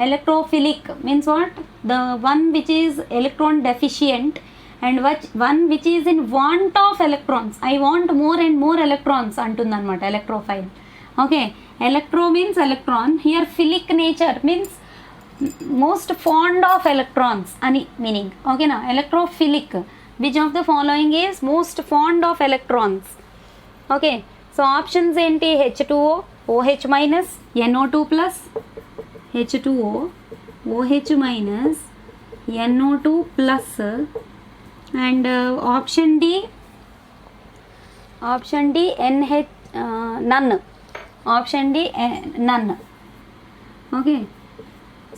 Electrophilic means what? The one which is electron deficient and one which is in want of electrons. I want more and more electrons అంటుంది అనమాట electrophile. Okay, electro means electron. Here philic nature means most fond of electrons ani meaning. Okay na, electrophilic. Which of the following is most fond of electrons? Okay, so options ఏంటి? H2O, OH minus, NO2 plus, H2O, OH minus, NO2 plus, and option D NH none. Option D none. Okay,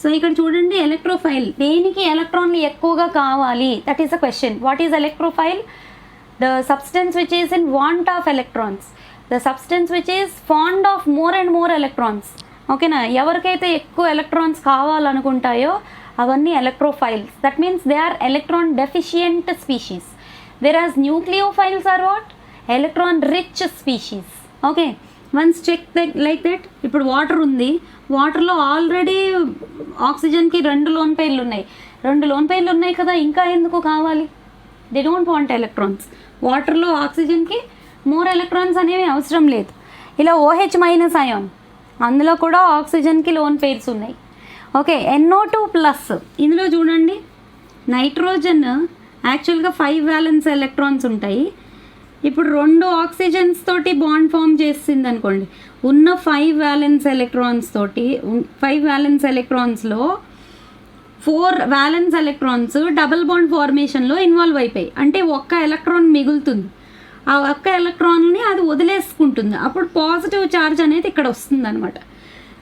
so ఇక్కడ చూడండి electrophile దేనికి ఎలక్ట్రాన్లు ఎక్కువగా కావాలి, that is a question. What is electrophile? The substance which is in want of electrons, the substance which is fond of more and more electrons. ఓకేనా, ఎవరికైతే ఎక్కువ electrons కావాలనుకుంటాయో అవన్నీ electrophiles. That means they are electron deficient species. Whereas nucleophiles are what? Electron rich species. Okay, once check that like that. ఇప్పుడు water ఉంది, వాటర్లో already ఆక్సిజన్కి 2 loan పెయిర్లు ఉన్నాయి. 2 loan పెయిర్లు ఉన్నాయి కదా, ఇంకా ఎందుకు కావాలి? They don't want electrons. వాటర్లో ఆక్సిజన్కి మోర్ ఎలక్ట్రాన్స్ అనేవి అవసరం లేదు. ఇలా OH మైనస్ అయాన్, అందులో కూడా ఆక్సిజన్కి లోన్ పెయిర్స్ ఉన్నాయి. ఓకే, NO2 ప్లస్, ఇందులో చూడండి నైట్రోజన్ యాక్చువల్గా 5 వ్యాలెన్స్ ఎలక్ట్రాన్స్ ఉంటాయి. ఇప్పుడు 2 ఆక్సిజన్స్ తోటి బాండ్ ఫామ్ చేసింది అనుకోండి, ఉన్న 5 వ్యాలెన్స్ ఎలక్ట్రాన్స్ తోటి 5 వ్యాలెన్స్ ఎలక్ట్రాన్స్లో 4 వ్యాలెన్స్ ఎలక్ట్రాన్స్ డబుల్ బాండ్ ఫార్మేషన్లో ఇన్వాల్వ్ అయిపోయి, అంటే ఒక్క ఎలక్ట్రాన్ మిగులుతుంది. ఆ ఒక్క ఎలక్ట్రాన్ని అది వదిలేసుకుంటుంది, అప్పుడు పాజిటివ్ ఛార్జ్ అనేది ఇక్కడ వస్తుంది అనమాట.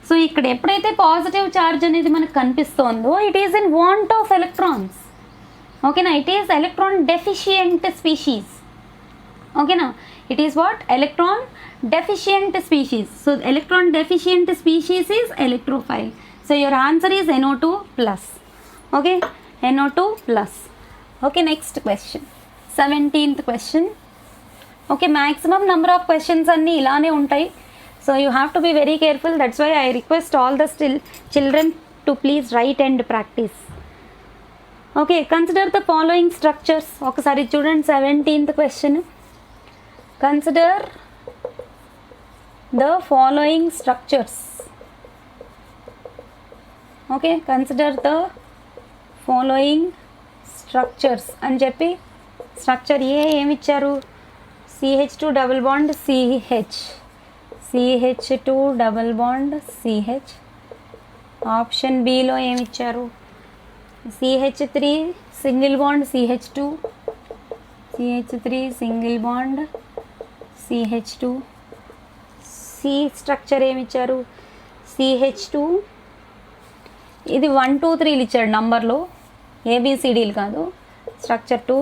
సో ఇక్కడ ఎప్పుడైతే పాజిటివ్ ఛార్జ్ అనేది మనకు కనిపిస్తోందో it is in want of electrons. ఓకేనా, it is electron deficient species. ఓకేనా, it is what? Electron deficient species. So electron deficient species is electrophile. So your answer is NO2 plus. Okay, NO2 plus. Okay, next question, 17th question. Okay, maximum number of questions anni ilane untai, so you have to be very careful. That's why I request all the children to please write and practice. Okay, consider the following structures. Okasari chudandi 17th question. Consider the following structures. Okay, consider the following structures అని చెప్పి structure ఏ ఏమి ఇచ్చారు? CH2 double bond CH, CH2 double bond CH. Option బిలో ఏమి ఇచ్చారు? CH3 single bond CH2, CH3 single bond CH2. C structure ఏమి ఇచ్చారు? CH2. ఇది 1 2 3లు ఇచ్చాడు నంబర్లో, ABCDలు కాదు. Structure 2,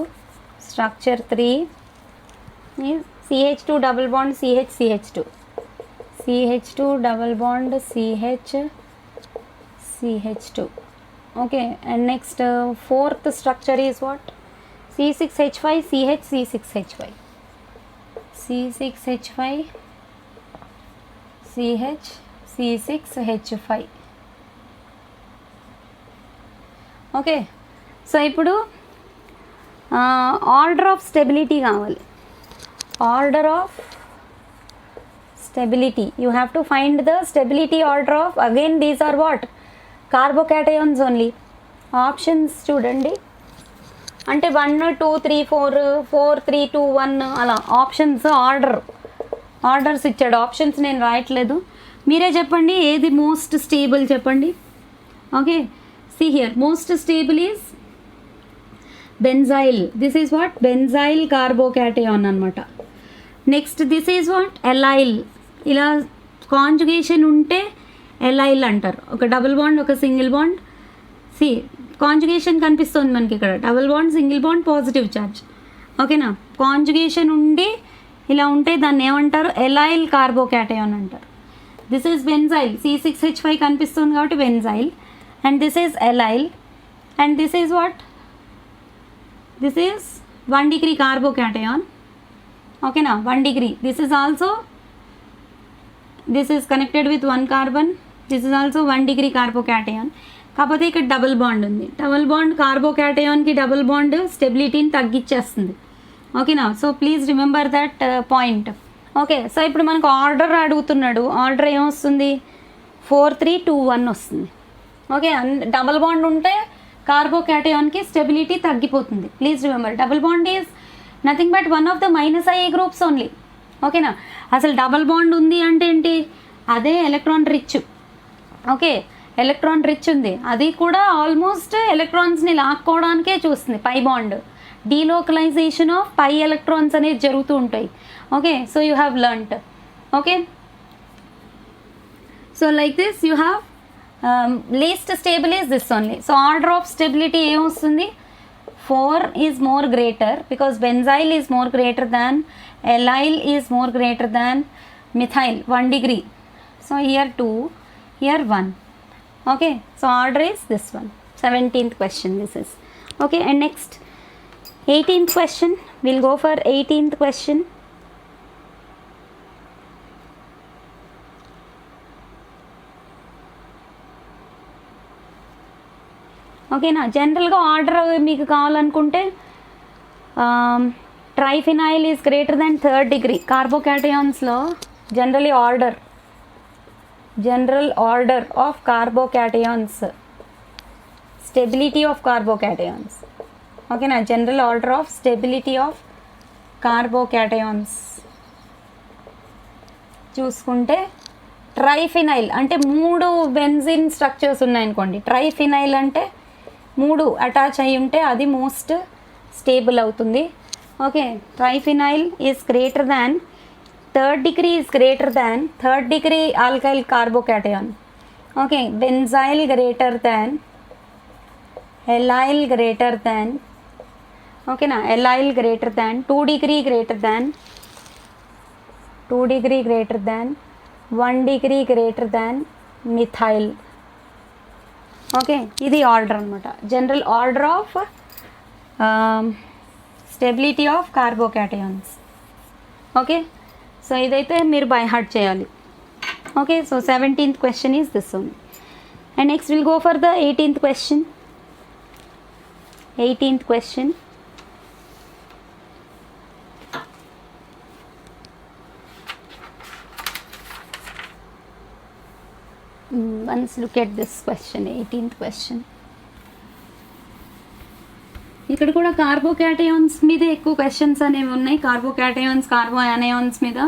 structure 3 CH2 double bond CH, CH2, CH2 double bond CH, CH2. Okay, and next 4th structure is what? C6H5 CH, C6H5, C6H5 CH, C6H5. Okay, so ఇప్పుడు order of stability కావాలి. Order of stability, you have to find the stability order of, again these are what? Carbocations only. Options చూడండి, అంటే 1 2 3 4 4 3 2 1 అలా options orders ఇచ్చాడు. Options నేను రాయట్లేదు, మీరే చెప్పండి ఏది మోస్ట్ స్టేబుల్ చెప్పండి. Okay, see here most stable is benzyl. This is what? Benzyl carbocation అనమాట. Next this is what? Allyl. ఇలా కాంజుగేషన్ ఉంటే ఎలైల్ అంటారు. ఒక డబుల్ బాండ్, ఒక సింగిల్ బాండ్. సి కాంజుగేషన్ కనిపిస్తుంది మనకి ఇక్కడ, double bond, single bond, positive charge. ఓకేనా, కాంజుగేషన్ ఉండి ఇలా ఉంటే దాన్ని ఏమంటారు? ఎలైల్ కార్బోకాటయాన్ అంటారు. This is benzyl. C6H5 కనిపిస్తుంది కాబట్టి benzyl. and this is allyl, and this is what? This is 1 degree carbocation. Okay now, 1 degree. This is also, this is connected with 1 carbon. This is also 1 degree carbocation. కాకపోతే ఇక్కడ double bond ఉంది. Double bond కార్బోకాటయాన్కి double bond స్టెబిలిటీని తగ్గించేస్తుంది. ఓకేనా? So please remember that point. Okay, so ఇప్పుడు మనకు order అడుగుతున్నాడు. ఆర్డర్ ఏమొస్తుంది? 4 3 2 1 వస్తుంది. ఓకే, డబుల్ బాండ్ ఉంటే కార్బోకాటయాన్కి స్టెబిలిటీ తగ్గిపోతుంది. Please remember, double bond is nothing but one of the -I groups only. ఓకేనా? అసలు డబుల్ బాండ్ ఉంది అంటే ఏంటి? అదే electron rich. Okay, electron rich ఉంది, అది కూడా ఆల్మోస్ట్ ఎలక్ట్రాన్స్ని లాక్కోవడానికే చూస్తుంది. Pi bond delocalization of pi electrons అనేది జరుగుతూ ఉంటాయి. Okay, so you have learned. Okay, so like this you have least stable is this only. So order of stability ఏమొస్తుంది? 4 is more greater because benzyl is more greater than allyl is more greater than methyl, 1 degree. So here 2, here 1. Okay, so order is this one. 17th question this is. Okay, and next 18th question. We'll go for 18th question. ఓకేనా? జనరల్గా order మీకు కావాలనుకుంటే triphenyl is greater than 3rd degree. కార్బోకాటయాన్స్లో general order of carbocations, stability of carbocations. ఓకేనా? General order of stability of carbocations చూసుకుంటే triphenyl అంటే 3 benzene structures ఉన్నాయనుకోండి. ట్రైఫినైల్ అంటే 3 అటాచ్ అయి ఉంటే అది మోస్ట్ స్టేబుల్ అవుతుంది. Okay, triphenyl is greater than 3rd degree is greater than 3rd degree alkyl carbocation. Okay, benzyl greater than allyl greater than. ఓకేనా? Allyl greater than 2 degree greater than 2 degree greater than 1 degree greater than methyl. Okay, ఇది order అనమాట. General order of stability of carbocations. Okay, so ఇదైతే మీరు by heart చేయాలి. Okay, so 17th question is this one. And next will go for the 18th question. 18th question. Once look at this question, 18th question. ఇక్కడ కూడా కార్బోకాటయాన్స్ మీద ఎక్కువ questions అనేవి ఉన్నాయి. కార్బోకాటయాన్స్, కార్బో anions మీద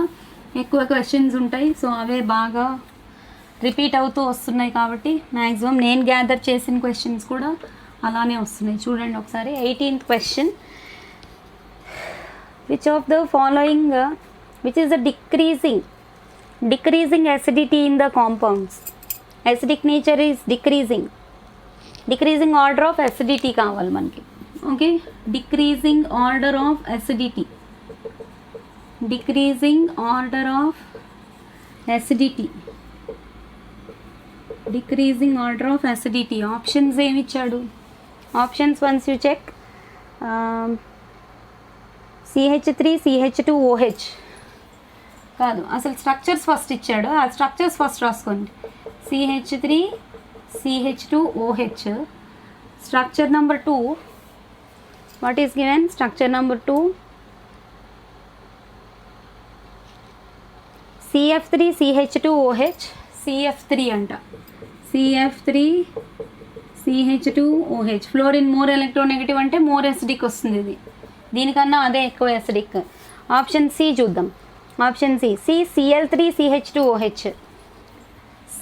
ఎక్కువ క్వశ్చన్స్ ఉంటాయి. సో అవే బాగా రిపీట్ అవుతూ వస్తున్నాయి కాబట్టి మ్యాక్సిమం నేను గ్యాదర్ చేసిన క్వశ్చన్స్ కూడా అలానే వస్తున్నాయి. చూడండి ఒకసారి 18th question. Which of the following which is the decreasing acidity in the compounds? Acidic nature is decreasing order of acidity కావాలి మనకి. Okay, decreasing order of acidity, decreasing order of acidity, decreasing order of acidity. Options ఏమి ఇచ్చాడు? Options once you check. CH3 CH2OH కాదు, అసలు structures first ఇచ్చాడు. ఆ structures first రాసుకోండి. CH3 CH2OH. Structure number 2, what is given? Structure number 2, CF3 CH2OH. CF3 అంట, CF3 CH2OH. Fluorine more electronegative అంటే more acidic వస్తుంది. ఇది దీనికన్నా అదే ఎక్కువ ఎసిడిక్. ఆప్షన్ సి చూద్దాం. Option C, CCl3 CH2OH.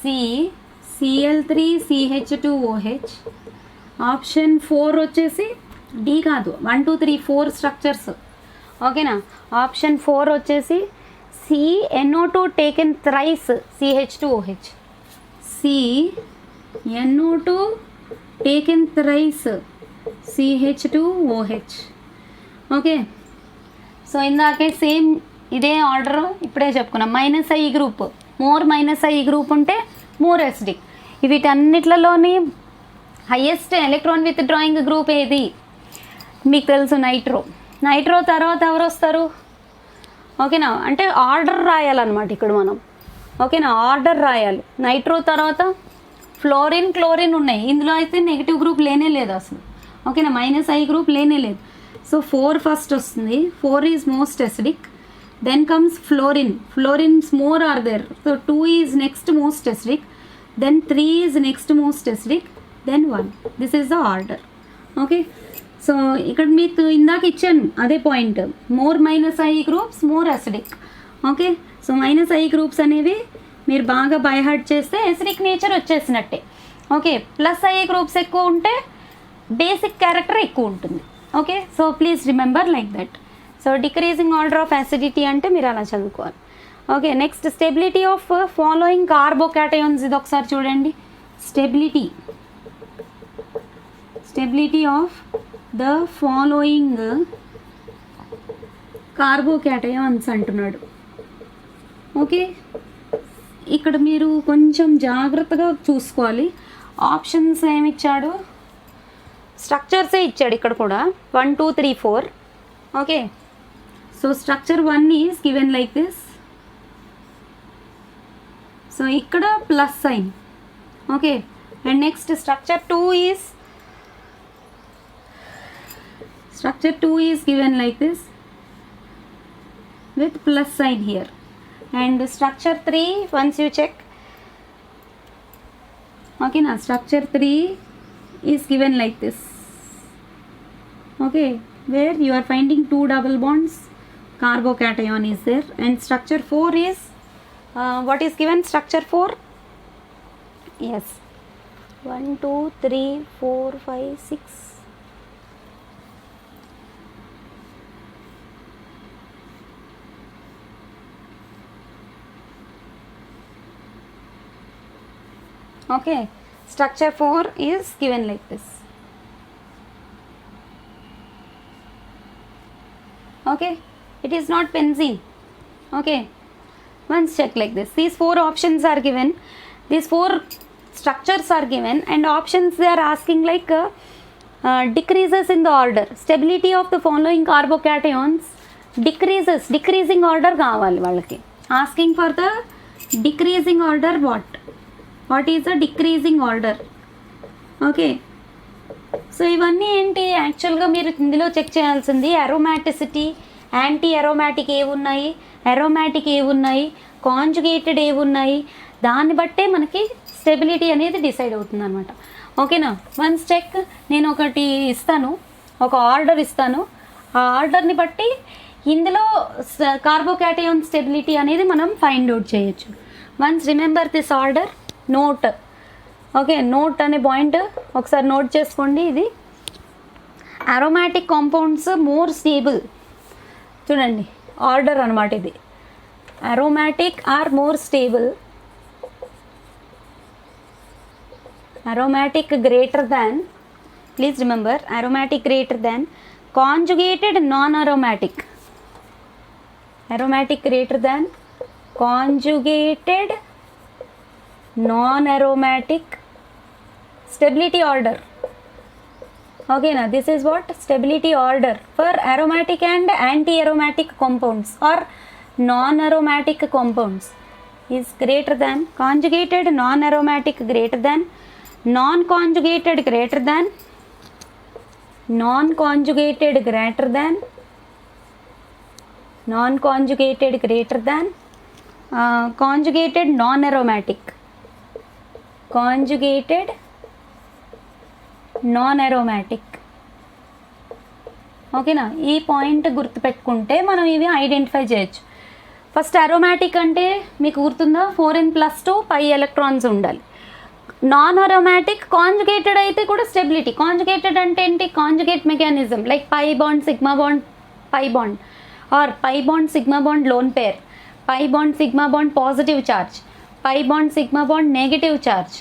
CCl3 CH2OH. Option 4 వచ్చేసి డి కాదు, 1 2 3 4 స్ట్రక్చర్స్. ఓకేనా? ఆప్షన్ 4 వచ్చేసి CNO2 taken thrice CH2OH. CNO2 taken thrice CH2OH. Okay, so ఇందాకే సేమ్ ఇదే ఆర్డర్ ఇప్పుడే చెప్పుకున్నాం. -I group, more -I group ఉంటే మోర్ ఎసిడిక్. వీటన్నిట్లలోని highest electron with drawing group ఏది? మీకు తెలుసు నైట్రో. నైట్రో తర్వాత ఎవరు వస్తారు? ఓకేనా, అంటే ఆర్డర్ రాయాలన్నమాట ఇక్కడ మనం. ఓకేనా, ఆర్డర్ రాయాలి. నైట్రో తర్వాత ఫ్లోరిన్, క్లోరిన్ ఉన్నాయి. ఇందులో అయితే నెగిటివ్ గ్రూప్ లేనే లేదు అసలు. ఓకేనా, -I గ్రూప్ లేనే లేదు. సో 4 ఫస్ట్ వస్తుంది. 4 is most acidic. Then comes fluorine. Fluorines more are there. So 2 is next most acidic. Then 3 is next most acidic. Then 1. This is the order. Okay, so ఇక్కడ మీకు ఇందాక ఇచ్చాను అదే point. More -I groups more acidic. Okay, so -I groups అనేవి మీరు బాగా by heart చేస్తే acidic nature వచ్చేసినట్టే. ఓకే, +I గ్రూప్స్ ఎక్కువ ఉంటే బేసిక్ క్యారెక్టర్ ఎక్కువ ఉంటుంది. Okay, so please remember like that. So decreasing order of acidity అంటే మీరు అలా చదువుకోవాలి. Okay, next stability of following carbocations. ఇది ఒకసారి చూడండి. Stability of the following carbocations అంటున్నాడు. ఓకే, ఇక్కడ మీరు కొంచెం జాగ్రత్తగా చూసుకోవాలి. ఆప్షన్స్ ఏమిచ్చాడు? స్ట్రక్చర్సే ఇచ్చాడు ఇక్కడ కూడా. 1 2 3 4. Okay, so structure 1 is given like this. So ఇక్కడ plus sign. Okay, and next structure 2 is given like this with plus sign here. And structure 3, once you check, okay now structure 3 is given like this. Okay, where you are finding 2 double bonds, carbocation is there. And structure 4 is what is given? Structure 4, yes, 1 2 3 4 5 6. Okay, structure 4 is given like this. Okay, it is not benzene. Okay, once check like this. These 4 options are given. These 4 structures are given, and options they are asking like decreases in the order. Stability of the following carbocations decreases. Decreasing order కావాలి వాళ్ళకి. Asking for the decreasing order. What is a decreasing order? Okay, so ఇవన్నీ ఏంటి యాక్చువల్గా మీరు ఇందులో check చేయాల్సింది అరోమాటిసిటీ, anti aromatic ఏవున్నాయి, aromatic ఏవున్నాయి, conjugated ఏవున్నాయి, దాన్ని బట్టే మనకి స్టెబిలిటీ అనేది డిసైడ్ అవుతుంది అనమాట. ఓకేనా, వన్స్ చెక్. నేను ఒకటి ఇస్తాను, ఒక ఆర్డర్ ఇస్తాను. ఆ ఆర్డర్ని బట్టి ఇందులో కార్బోకాటయాన్ స్టెబిలిటీ అనేది మనం ఫైండ్ అవుట్ చేయొచ్చు. Once remember this order. Note. Okay, note అనే పాయింట్ ఒకసారి నోట్ చేసుకోండి. ఇది అరోమాటిక్ కాంపౌండ్స్ మోర్ స్టేబుల్. చూడండి ఆర్డర్ అనమాట ఇది. Aromatic are more stable. Aromatic greater than, please remember, aromatic greater than conjugated non aromatic. Aromatic greater than conjugated non-aromatic stability order. Okay, now this is what stability order for aromatic and anti-aromatic compounds or non-aromatic compounds is greater than conjugated non-aromatic greater than non-conjugated greater than non-conjugated greater than non-conjugated greater than conjugated non-aromatic. Conjugated non aromatic. ఓకేనా, ఈ point గుర్తుపెట్టుకుంటే మనం ఇవి identify చేయొచ్చు. First aromatic అంటే మీకు గుర్తుందా? 4n+2 pi electrons ఉండాలి. నాన్ అరోమాటిక్ కాంజుగేటెడ్ అయితే కూడా స్టెబిలిటీ. కాంజుగేటెడ్ అంటే ఏంటి? Conjugate mechanism like pi bond sigma bond pi bond, or pi bond sigma bond lone pair, pi bond sigma bond positive charge, pi bond sigma bond negative charge.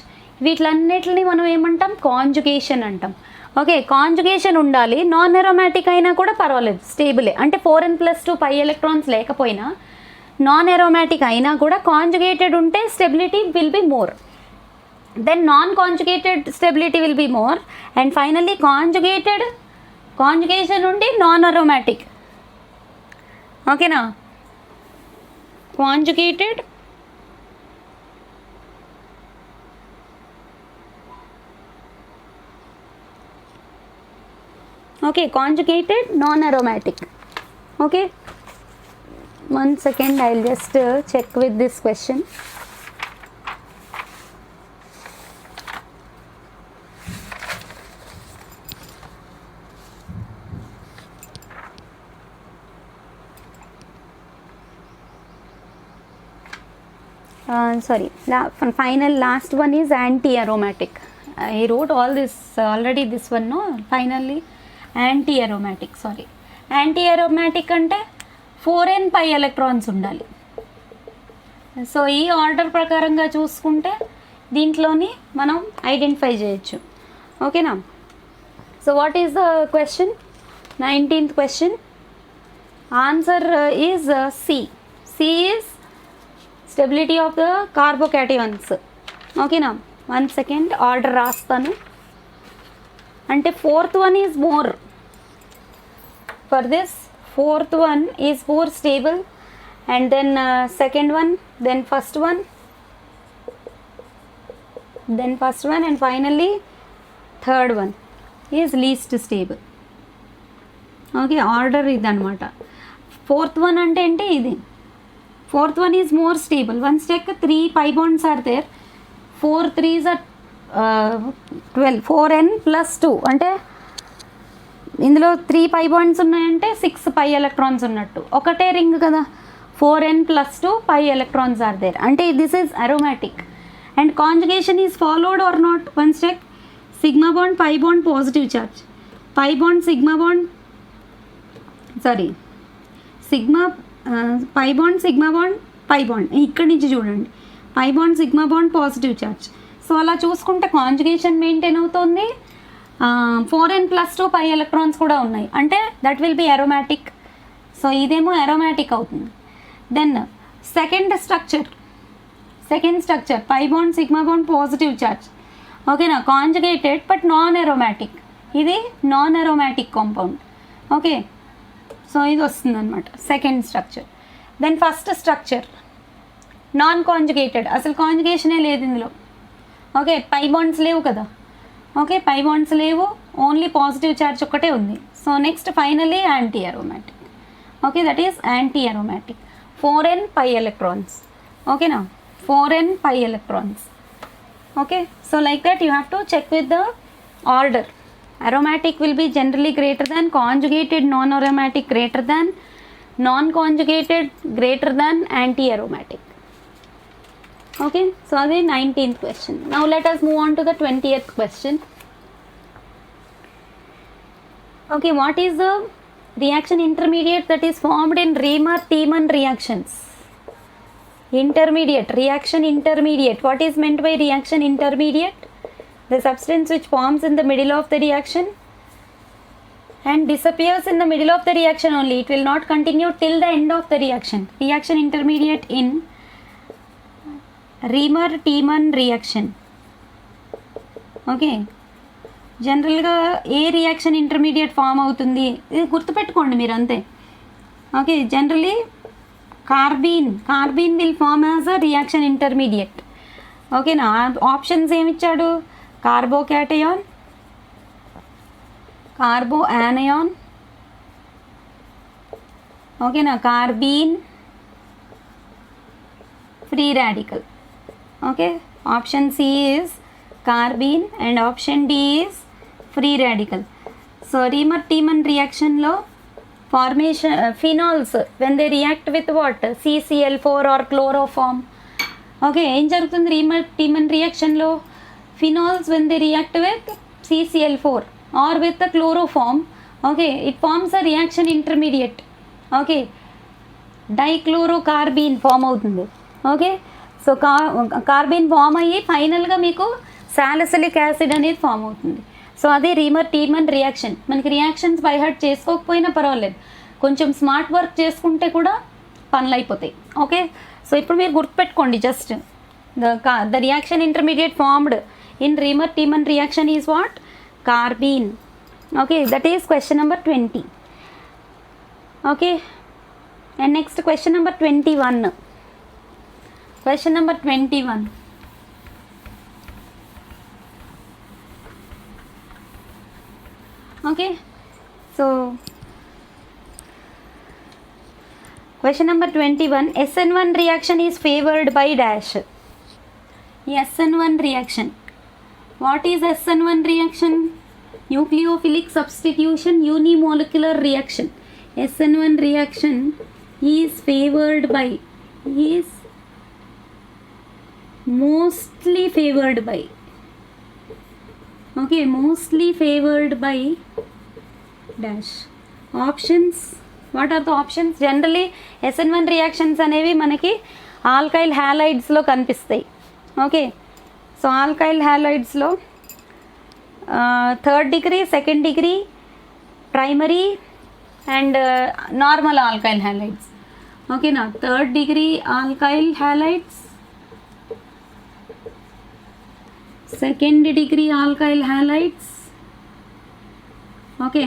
వీటిలన్నిటిని మనం ఏమంటాం? Conjugation అంటాం. Okay, conjugation ఉండాలి. Non aromatic అయినా కూడా పర్వాలేదు, స్టేబులే. అంటే 4n+2 పై ఎలక్ట్రాన్స్ లేకపోయినా నాన్ అరోమాటిక్ అయినా కూడా కాంజుగేటెడ్ ఉంటే stability will be more. then non-conjugated stability will be more, and finally conjugation unde non-aromatic. Okay na, conjugated conjugated non-aromatic. Okay, 1 second, I'll just check with this question. Final last one is anti-aromatic. I wrote all this already, this one, no, finally anti-aromatic. Anti-aromatic ante 4n pi electrons undali. So ఈ order ప్రకారంగా చూసుకుంటే దీంట్లోని మనం identify చేయొచ్చు. ఓకేనా? So what is the question? 19th question. Answer is C. C is stability of the carbocations. ఓకేనా? 1 second order రాస్తాను. అంటే 4th one is more. For this 4th one is more stable, and then second one, then first one, and finally third one is least stable. Okay, order idanamata. 4th one ante ente idi. 4th one is more stable. Once check 3 pi bonds are there. 4 3s are 12. 4n plus 2 అంటే ఇందులో 3 pi bonds ఉన్నాయంటే 6 pi electrons ఉన్నట్టు. ఒకటే ring కదా, 4n plus 2 pi electrons are there. Ante this is aromatic. And conjugation is followed or not? Once check. Sigma bond, pi bond, positive charge. Pi bond, sigma bond. Sorry. Sigma, pi bond, sigma bond, pi bond. ikkadi nunchi chudandi. Pi bond, sigma bond, positive charge. So ala చూసుకుంటే conjugation maintain అవుతుంది. 4n plus 2 pi electrons కూడా ఉన్నాయి. అంటే that will be aromatic. So ఇదేమో aromatic అవుతుంది. Then second structure, pi bond, sigma bond, positive charge. Okay na, conjugated but non-aromatic. ఇది non-aromatic compound. Okay, so ఇది వస్తుంది అనమాట second structure. Then first structure non conjugated, అసలు కాంజుగేషనే లేదు ఇందులో. ఓకే, పై బాండ్స్ లేవు కదా. ఓకే, పై బాండ్స్ లేవు, ఓన్లీ పాజిటివ్ చార్జ్ ఒక్కటే ఉంది. So next finally anti aromatic. Okay, that is anti aromatic. 4n pi electrons. Okay now, 4n pi electrons. Okay, so like that you have to check with the order. Aromatic will be generally greater than, conjugated non-aromatic greater than, non-conjugated greater than anti-aromatic. Okay, so the 19th question. Now let us move on to the 20th question. Okay, what is the reaction intermediate that is formed in Riemann-Tiemann reactions? Reaction intermediate. What is meant by reaction intermediate? The substance which forms in the middle of the reaction and disappears in the middle of the reaction only. It will not continue till the end of the reaction. Reaction intermediate in Riemann-Tiemann reaction. Okay, జనరల్గా ఏ reaction intermediate form అవుతుంది ఇది గుర్తుపెట్టుకోండి మీరు అంతే. ఓకే, generally carbene will form as a reaction intermediate. ఓకేనా? Options ఏమిచ్చాడు? Carbocation, carbanion, ఓకేనా, carbene, free radical. Okay, option C is carbene and option D is free radical. So Riemann-Tiemann reaction lo formation phenols when they react with what? CCl4 or chloroform. Okay, em jarugutundi Riemann-Tiemann reaction lo phenols when they react with CCl4 or with the chloroform. Okay, it forms a reaction intermediate. Okay, dichlorocarbene form avutundi. Okay, so carbene form ayyi final ga meeku salicylic acid అనేది form అవుతుంది. So అది రీమన్-టీమన్ reaction. మనకి reactions by heart చేసుకోకపోయినా పర్వాలేదు, కొంచెం smart work చేసుకుంటే కూడా పనులు అయిపోతాయి. ఓకే, సో ఇప్పుడు మీరు గుర్తుపెట్టుకోండి, just The reaction intermediate formed in Remer-Tiemann reaction is what? Carbene. Okay, that is question number 20. Okay, and next question number 21. Question number 21. Okay, so question number 21. SN1 reaction is favored by dash. SN1 reaction. What is SN1 reaction? Nucleophilic substitution unimolecular reaction. SN1 reaction is favored by, is mostly favored by, okay, mostly favored by dash. Options, what are the options? Generally SN1 reactions అనేవి మనకి alkyl హ్యాలైడ్స్లో కనిపిస్తాయి. Okay, so alkyl హ్యాలైడ్స్లో third degree, second degree, primary and normal alkyl halides. ఓకేనా, third degree alkyl halides, second degree alkyl halides. Okay,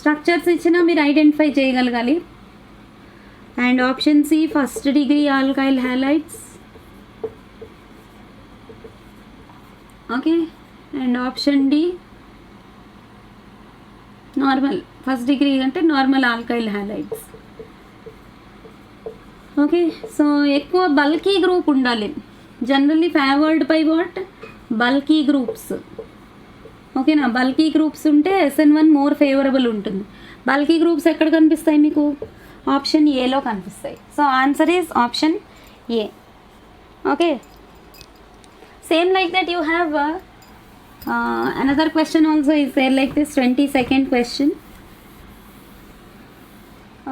structures ఇచ్చినా మీరు identify చేయగలగాలి. And option C first degree alkyl halides. Okay, and option D normal, first degree అంటే normal alkyl halides. Okay, so ఎక్కువ bulky group ఉండాలి. Generally favoured by what? Bulky groups. ఓకేనా, bulky groups ఉంటే SN1 more favourable ఉంటుంది. Bulky groups ఎక్కడ కనిపిస్తాయి మీకు? Option ఏలో కనిపిస్తాయి. So answer is option A. Okay, same like that you have another question also is there like this, 22nd question.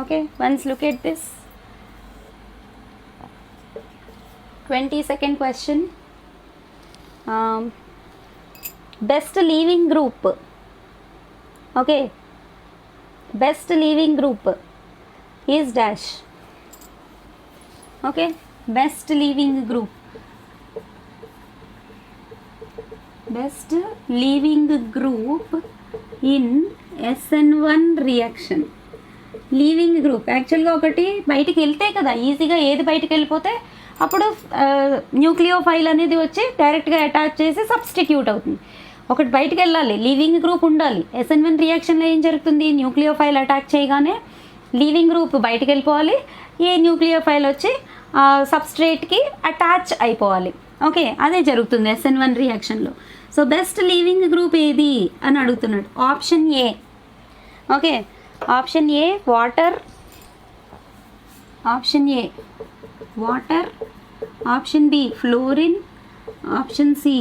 Okay, once look at this 22nd question. Best leaving group. Okay, best leaving group is dash. Okay, best leaving group, best leaving group in SN1 reaction. Leaving group యాక్చువల్గా ఒకటి బయటికి వెళ్తే కదా ఈజీగా, ఏది బయటికి వెళ్ళిపోతే అప్పుడు న్యూక్లియోఫైల్ అనేది వచ్చి డైరెక్ట్గా అటాచ్ చేసి సబ్స్టిట్యూట్ అవుతుంది. ఒకటి బయటికి వెళ్ళాలి, లీవింగ్ గ్రూప్ ఉండాలి. SN1 రియాక్షన్లో ఏం జరుగుతుంది? న్యూక్లియోఫైల్ అటాక్ చేయగానే లీవింగ్ గ్రూప్ బయటికి వెళ్ళిపోవాలి, ఏ న్యూక్లియోఫైల్ వచ్చి సబ్స్ట్రేట్కి అటాచ్ అయిపోవాలి. ఓకే, అదే జరుగుతుంది SN1 రియాక్షన్లో. సో బెస్ట్ లీవింగ్ గ్రూప్ ఏది అని అడుగుతున్నాడు. Option A. Okay, option A water, option A water, option B fluorine, option C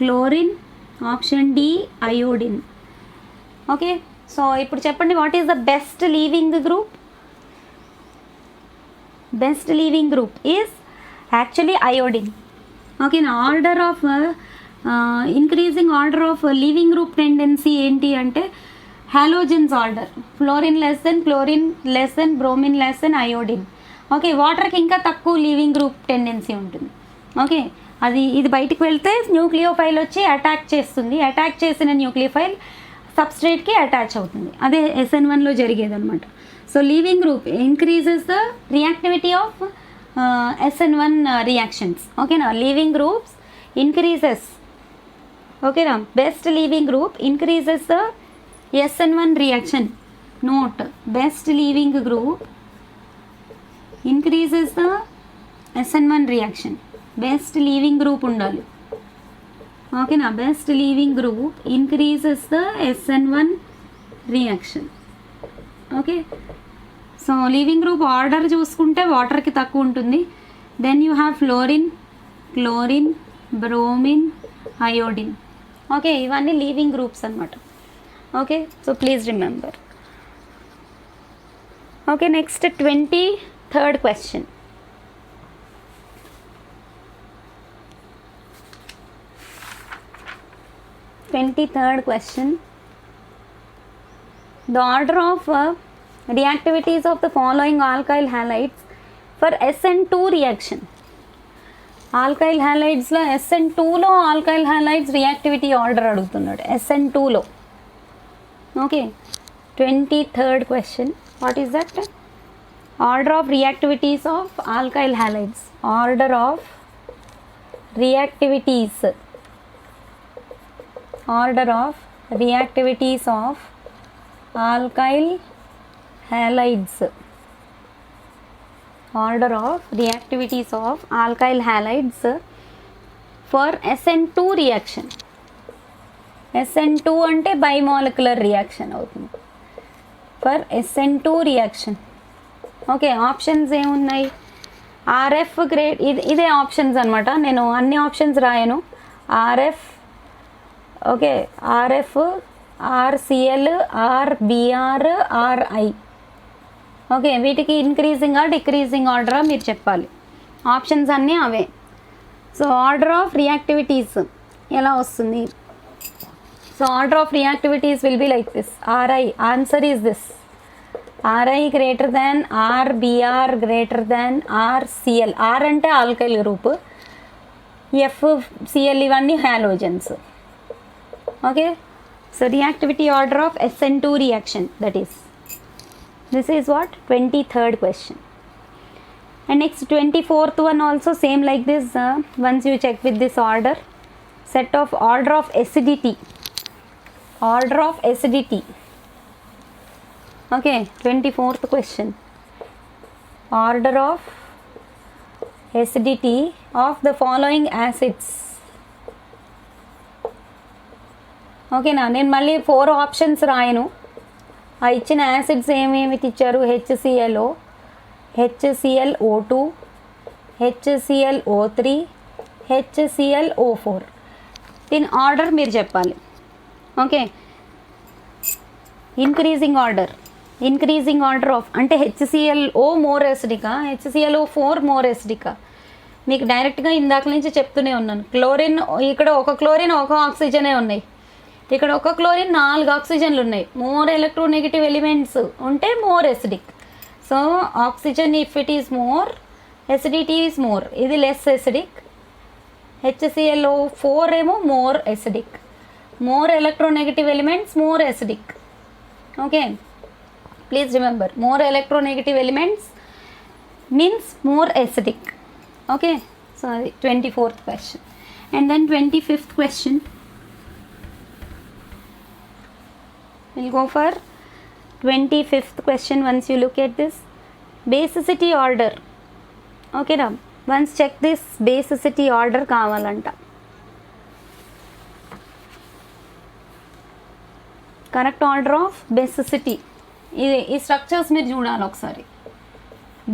chlorine, option D iodine. Okay, so ఇప్పుడు చెప్పండి, what is the best leaving group? Best leaving group is actually iodine. Okay, నా order of increasing order of leaving group tendency ఏంటి అంటే halogens order. Fluorine less than, chlorine less than, bromine less than, iodine. Okay, వాటర్కి ఇంకా తక్కువ leaving group tendency ఉంటుంది. Okay, ఇది బయటికి వెళ్తే న్యూక్లియోఫైల్ వచ్చి అటాక్ చేస్తుంది, అటాక్ చేసిన న్యూక్లియోఫైల్ సబ్స్ట్రేట్కి అటాచ్ అవుతుంది. అదే SN1లో జరిగేదన్నమాట. So leaving group increases the reactivity of SN1 reactions. ఓకేనా, లీవింగ్ గ్రూప్స్ ఇంక్రీజెస్. ఓకేనా, best leaving group increases the SN1 reaction. Note, best leaving group increases the SN1 reaction. Best leaving group ఉండాలి. ఓకేనా, best leaving group increases the SN1 reaction. Okay, so leaving group order చూసుకుంటే వాటర్కి తక్కువ ఉంటుంది. Then you have fluorine, chlorine, bromine, iodine. Okay, ఇవన్నీ leaving groups అన్నమాట. Okay, so please remember. Okay, next 23rd question. The order of reactivities of the following alkyl halides for SN2 reaction. Alkyl హ్యాలైడ్స్లో SN2లో alkyl halides reactivity order అడుగుతున్నాడు SN2లో. Okay, 23rd question. What is that? Order of reactivities of alkyl halides. Order of reactivities, order of reactivities of alkyl halides. Order of reactivities of alkyl halides for SN2 reaction. SN2 అంటే bimolecular reaction అవుతుంది. For SN2 reaction. Okay, options ఏమున్నాయి? RF grade, ఇదే options అనమాట. నేను అన్ని options రాయను. RF, okay, RF, RCl, RBr, RI. Okay, వీటికి ఇంక్రీజింగా డిక్రీజింగ్ ఆర్డరా మీరు చెప్పాలి. ఆప్షన్స్ అన్నీ అవే. సో ఆర్డర్ ఆఫ్ రియాక్టివిటీస్ ఎలా వస్తుంది? So order of reactivities will be like this. RI, answer is this. RI greater than RBr greater than RCl. R అంటే ఆల్కైల్ గ్రూప్, FCl ఇవన్నీ halogens. Okay, so reactivity order of SN2 reaction, that is. This is what? 23rd question. And next 24th one also same like this. Once you check with this order, set of order of acidity. Order of acidity. Okay, 24th question. Order of acidity of the following acids. Okay, నా నేను మళ్ళీ 4 options రాయను. ఆ ఇచ్చిన acids ఏమేమి ఇచ్చారు? HClO, HClO2, HClO3, HClO4. దీని order మీరు చెప్పాలి. ఓకే, ఇంక్రీజింగ్ ఆర్డర్ ఆఫ్ అంటే HClO మోర్ ఎసిడికా, HClO4 మోర్ ఎసిడికా? మీకు డైరెక్ట్గా ఇందాక నుంచి చెప్తూనే ఉన్నాను. క్లోరిన్, ఇక్కడ ఒక క్లోరిన్ ఒక ఆక్సిజనే ఉన్నాయి. ఇక్కడ ఒక క్లోరిన్ 4 ఆక్సిజన్లు ఉన్నాయి. మోర్ ఎలక్ట్రోనెగటివ్ ఎలిమెంట్స్ ఉంటే more acidic. So oxygen if it is more, acidity is more. ఇది లెస్ ఎసిడిక్. HClO4 ఏమో more acidic. More electronegative elements more acidic. Okay, please remember, more electronegative elements means more acidic. Okay, so అది 24th question. And then 25th question. We'll go for 25th question. Once you look at this basicity order, okay na, once check this basicity order కావాలంట. Correct order of basicity. ఇది ఈ structures మీరు చూడాలి ఒకసారి.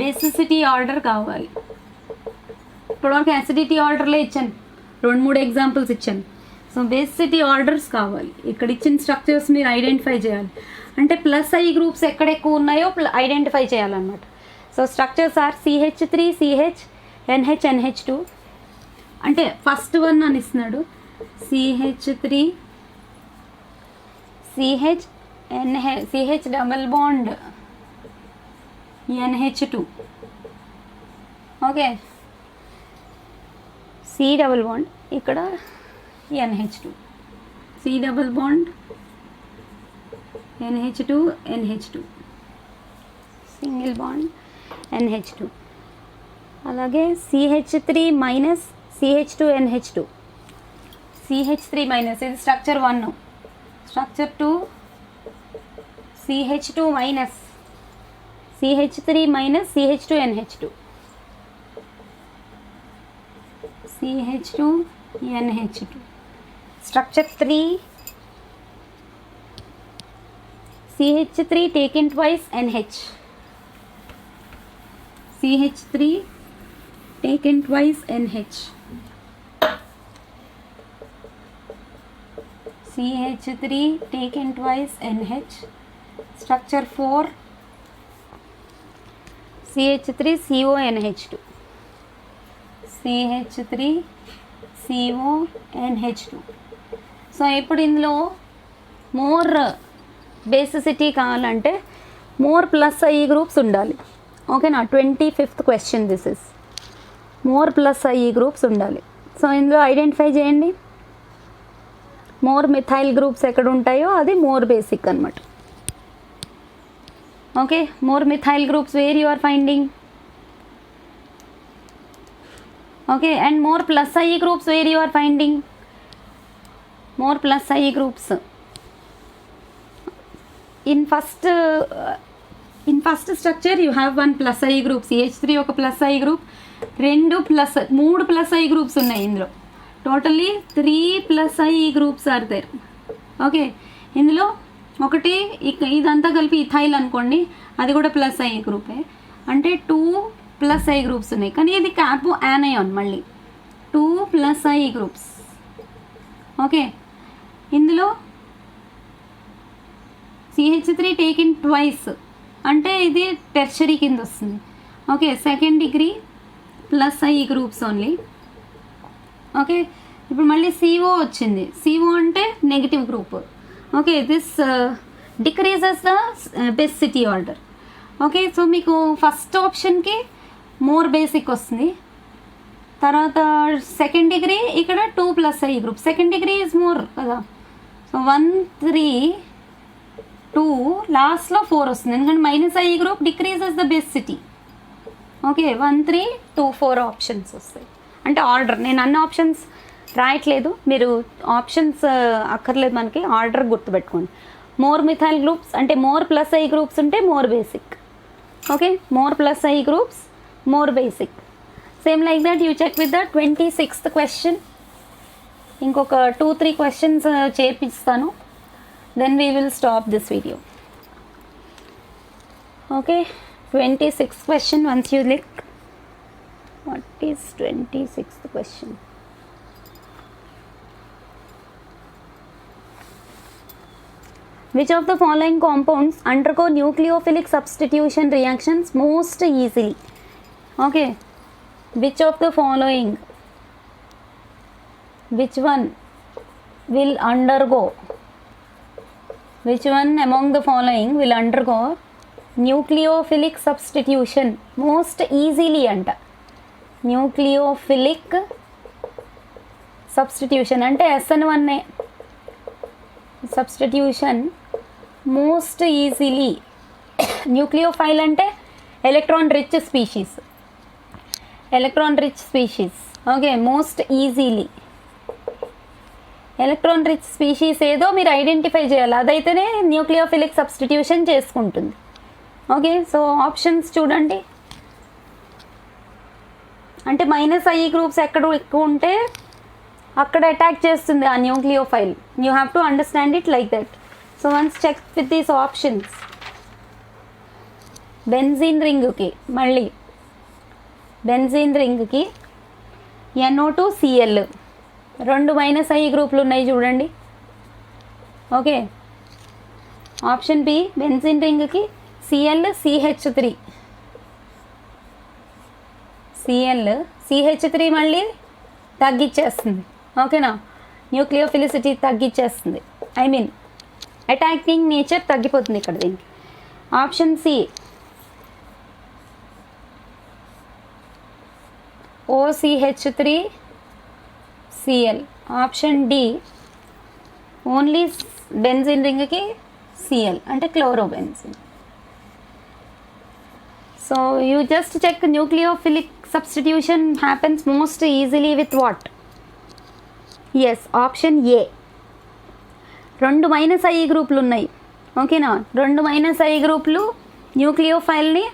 Basicity order కావాలి. ఇప్పటివరకు acidity ఆర్డర్లే ఇచ్చాను, 2-3 examples ఇచ్చాను. సో బేసిసిటీ ఆర్డర్స్ కావాలి. ఇక్కడ ఇచ్చిన స్ట్రక్చర్స్ మీరు ఐడెంటిఫై చేయాలి. అంటే ప్లస్ ఐ గ్రూప్స్ ఎక్కడ ఎక్కువ ఉన్నాయో ఐడెంటిఫై చేయాలన్నమాట. So structures are CH3, CH, NH, NH2. అంటే ఫస్ట్ వన్ అని ఇస్తున్నాడు, CH3, CH, CH double bond NH2. Okay, C double bond ఇక్కడ NH2, C double bond NH2, NH2, single bond NH2. అలాగే CH3 minus CH2 NH2, CH3 minus ఇది structure 1. Structure 2 CH2 minus CH3 minus CH2 NH2, CH2 NH2. Structure 3 CH3 taken twice NH, CH3 taken twice NH, CH3 taken twice NH. Structure 4 CH3 CO NH2, CH3 CO NH2. So ఇప్పుడు ఇందులో more basicity కావాలంటే more plus I groups ఉండాలి. ఓకేనా? 25th question this is. More plus IE groups ఉండాలి. So ఇందులో identify చేయండి. More methyl groups ఎక్కడ ఉంటాయో అది మోర్ బేసిక్ అనమాట. Okay, more methyl groups where you are finding. Okay, and more plus IE groups where you are finding. More plus IE groups in first structure you have one plus I group. CH3 ఒక plus I group, 3 plus I groups ఉన్నాయి ఇందులో. Totally 3 plus I groups are there. Okay, ఇందులో ఒకటి ఇదంతా కలిపి ethyl అనుకోండి, అది కూడా ప్లస్ ఐ గ్రూపే, అంటే 2 ప్లస్ ఐ గ్రూప్స్ ఉన్నాయి. కానీ ఇది కార్బో యానయాన్, మళ్ళీ 2 ప్లస్ ఐ గ్రూప్స్. ఓకే, ఇందులో CH3 టేకిన్ ట్వైస్, అంటే ఇది టెర్షరీ కింద వస్తుంది. Okay, second degree plus I groups only. Okay, ఇప్పుడు మళ్ళీ CO వచ్చింది. CO అంటే negative group. Okay, this decreases the basicity order. Okay, so మీకు ఫస్ట్ ఆప్షన్కి మోర్ బేసిక్ వస్తుంది. తర్వాత సెకండ్ డిగ్రీ ఇక్కడ 2 plus I group, second degree is more కదా. So 1 3 2 లాస్ట్లో 4 వస్తుంది, ఎందుకంటే minus I group decreases the basicity. Okay, 1 3 2 4 options వస్తాయి. అంటే ఆర్డర్, నేను అన్ని ఆప్షన్స్ రాయట్లేదు, మీరు ఆప్షన్స్ అక్కర్లేదు, మనకి ఆర్డర్ గుర్తుపెట్టుకోండి. మోర్ మిథైల్ గ్రూప్స్ అంటే మోర్ ప్లస్ ఐ గ్రూప్స్ ఉంటే more basic. Okay, more plus I groups more basic. Same like that you check with the 26th question. ఇంకొక 2-3 క్వశ్చన్స్ చేర్పిస్తాను, then we will stop this video. Okay, 26th question. Once you look, what is 26th question? Which of the following compounds undergo nucleophilic substitution reactions most easily? Okay, which of the following, which one will undergo, which one among the following will undergo nucleophilic substitution most easily anta. Nucleophilic substitution ante SN1 substitution most easily. Nucleophile ante electron rich species, electron rich species. Okay, most easily electron rich species ఏదో మీరు identify చేయాలి, అదైతేనే nucleophilic substitution చేసుకుంటుంది. Okay, so options చూడండి. అంటే minus I groups ఎక్కడ ఎక్కువ ఉంటే అక్కడ అటాక్ చేస్తుంది ఆ nucleophile. You have to understand it like that. So once check with these options. Benzene రింగ్కి, మళ్ళీ బెంజీన్ రింగ్కి NO2Cl 2 మైనస్ ఐ గ్రూపులు ఉన్నాయి చూడండి. ఓకే, ఆప్షన్ బి బెంజీన్ రింగ్కి ClCH3, ClCH3 మళ్ళీ తగ్గించేస్తుంది. ఓకేనా, న్యూక్లియోఫిలిసిటీ తగ్గించేస్తుంది, ఐ మీన్ అటాకింగ్ నేచర్ తగ్గిపోతుంది ఇక్కడ దీనికి. Option C OCH3Cl. Option D only benzene రింగ్కి Cl అంటే chlorobenzene. So you just check nucleophilic substitution happens most easily with what? Yes, option A. 2 minus I గ్రూపులు ఉన్నాయి. ఓకేనా, 2 మైనస్ ఐ గ్రూపులు న్యూక్లియోఫైల్ని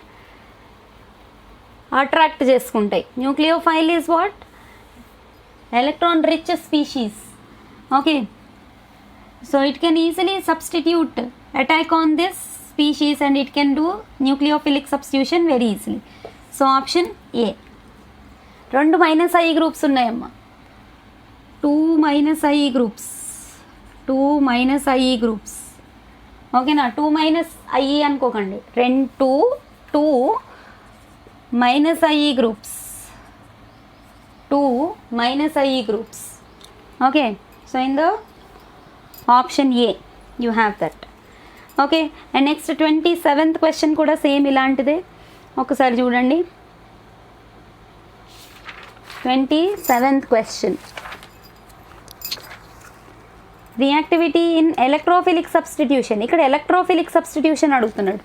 అట్రాక్ట్ చేసుకుంటాయి. Nucleophile is what? Electron rich species. Okay, so it can easily substitute, attack on this species and it can do nucleophilic substitution very easily. So option A. 2 minus I groups ఉన్నాయమ్మా, 2 minus I groups, 2 minus I groups. ఓకేనా, 2 minus I అనుకోకండి, 2 minus I groups, 2 minus I groups. Okay, so in the option A you have that. Okay, and next 27th question కూడా same ఇలాంటిదే. ఒకసారి చూడండి. 27th question. Reactivity in electrophilic substitution. ఇక్కడ electrophilic substitution అడుగుతున్నాడు.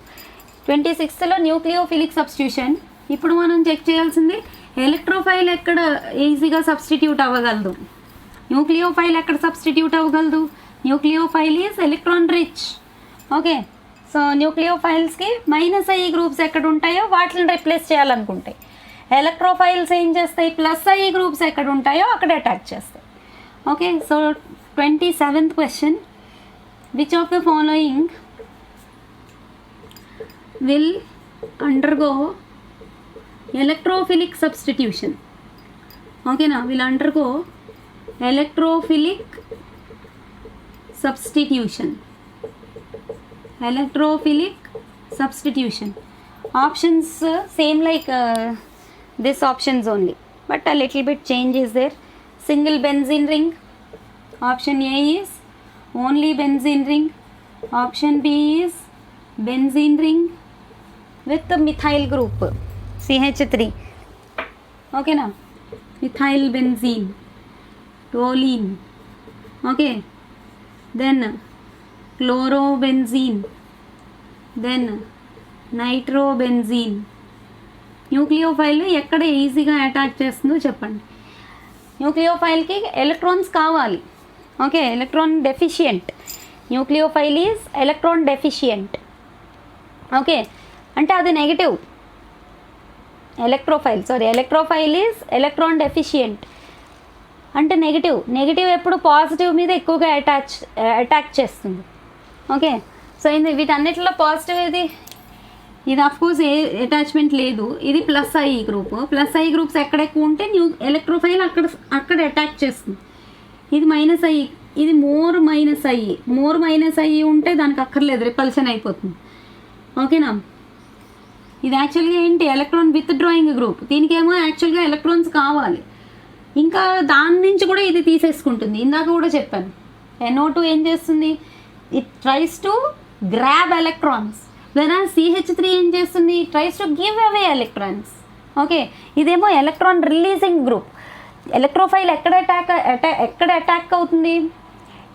26లో nucleophilic substitution. ఇప్పుడు మనం check చేయాల్సింది electrophile ఎక్కడ ఈజీగా సబ్స్టిట్యూట్ అవ్వగలదు, న్యూక్లియోఫైల్ ఎక్కడ సబ్స్టిట్యూట్ అవ్వగలదు. Nucleophile is electron rich. Okay, so న్యూక్లియోఫైల్స్కి -I గ్రూప్స్ ఎక్కడ ఉంటాయో వాటిని రిప్లేస్ చేయాలనుకుంటాయి. ఎలక్ట్రోఫైల్స్ ఏం చేస్తాయి, +I గ్రూప్స్ ఎక్కడ ఉంటాయో అక్కడ అటాక్ చేస్తాయి. Okay, so 27th question. Which of the following will undergo electrophilic substitution? Okay, now will undergo electrophilic substitution. Electrophilic substitution. Options same like this options only, but a little bit change is there. Single benzene ring. Option A is only benzene ring. Option B is benzene ring with the methyl group CH3. Okay, now methyl benzene, toluene. Okay, then chlorobenzene, then nitrobenzene. Nucleophile ఎక్కడ ఈజీగా attack చేస్తుందో చెప్పండి. న్యూక్లియోఫైల్కి electrons కావాలి. Okay, electron deficient. Nucleophile is electron deficient. Okay, అంటే అది negative. Electrophile is electron deficient అంటే negative ఎప్పుడు positive మీద ఎక్కువగా అటాక్ చేస్తుంది. ఓకే, సో వీటన్నిటిలో పాజిటివ్ ఇది అఫ్కోర్స్ ఏ అటాచ్మెంట్ లేదు. ఇది +I గ్రూప్. +I గ్రూప్స్ ఎక్కడ ఎక్కువ ఉంటే ఎలక్ట్రోఫైల్ అక్కడ అటాక్ చేస్తుంది. ఇది -I, ఇది మోర్ -I ఉంటే దానికి అక్కర్లేదు, రిపల్షన్ అయిపోతుంది. ఓకేనా, ఇది యాక్చువల్గా ఏంటి, ఎలక్ట్రాన్ విత్ డ్రాయింగ్ గ్రూప్. దీనికేమో యాక్చువల్గా ఎలక్ట్రాన్స్ కావాలి, ఇంకా దాని నుంచి కూడా ఇది తీసేసుకుంటుంది. ఇందాక కూడా చెప్పాను, NO2 ఏం చేస్తుంది, it tries to grab electrons. Whereas CH3 ఏం చేస్తుంది, tries to give away electrons. Okay, ఇదేమో ఎలక్ట్రాన్ రిలీజింగ్ గ్రూప్. ఎలక్ట్రోఫైల్ ఎక్కడ అటాక్ అవుతుంది,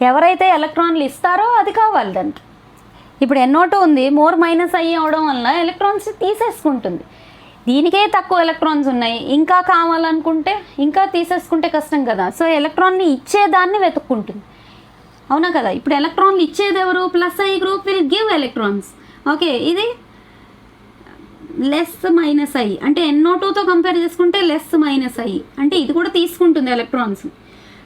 ఎవరైతే ఎలక్ట్రాన్లు ఇస్తారో అది కావాలి దానికి. ఇప్పుడు NO2 ఉంది, మోర్ -I అవడం వల్ల ఎలక్ట్రాన్స్ తీసేసుకుంటుంది. దీనికే తక్కువ ఎలక్ట్రాన్స్ ఉన్నాయి, ఇంకా కావాలనుకుంటే ఇంకా తీసేసుకుంటే కష్టం కదా. సో ఎలక్ట్రాన్ని ఇచ్చేదాన్ని వెతుక్కుంటుంది, అవునా కదా. ఇప్పుడు ఎలక్ట్రాన్లు ఇచ్చేది ఎవరు, +I group will give electrons. Okay, ఇది -I అంటే NO2తో కంపేర్ చేసుకుంటే -I అంటే ఇది కూడా తీసుకుంటుంది ఎలక్ట్రాన్స్.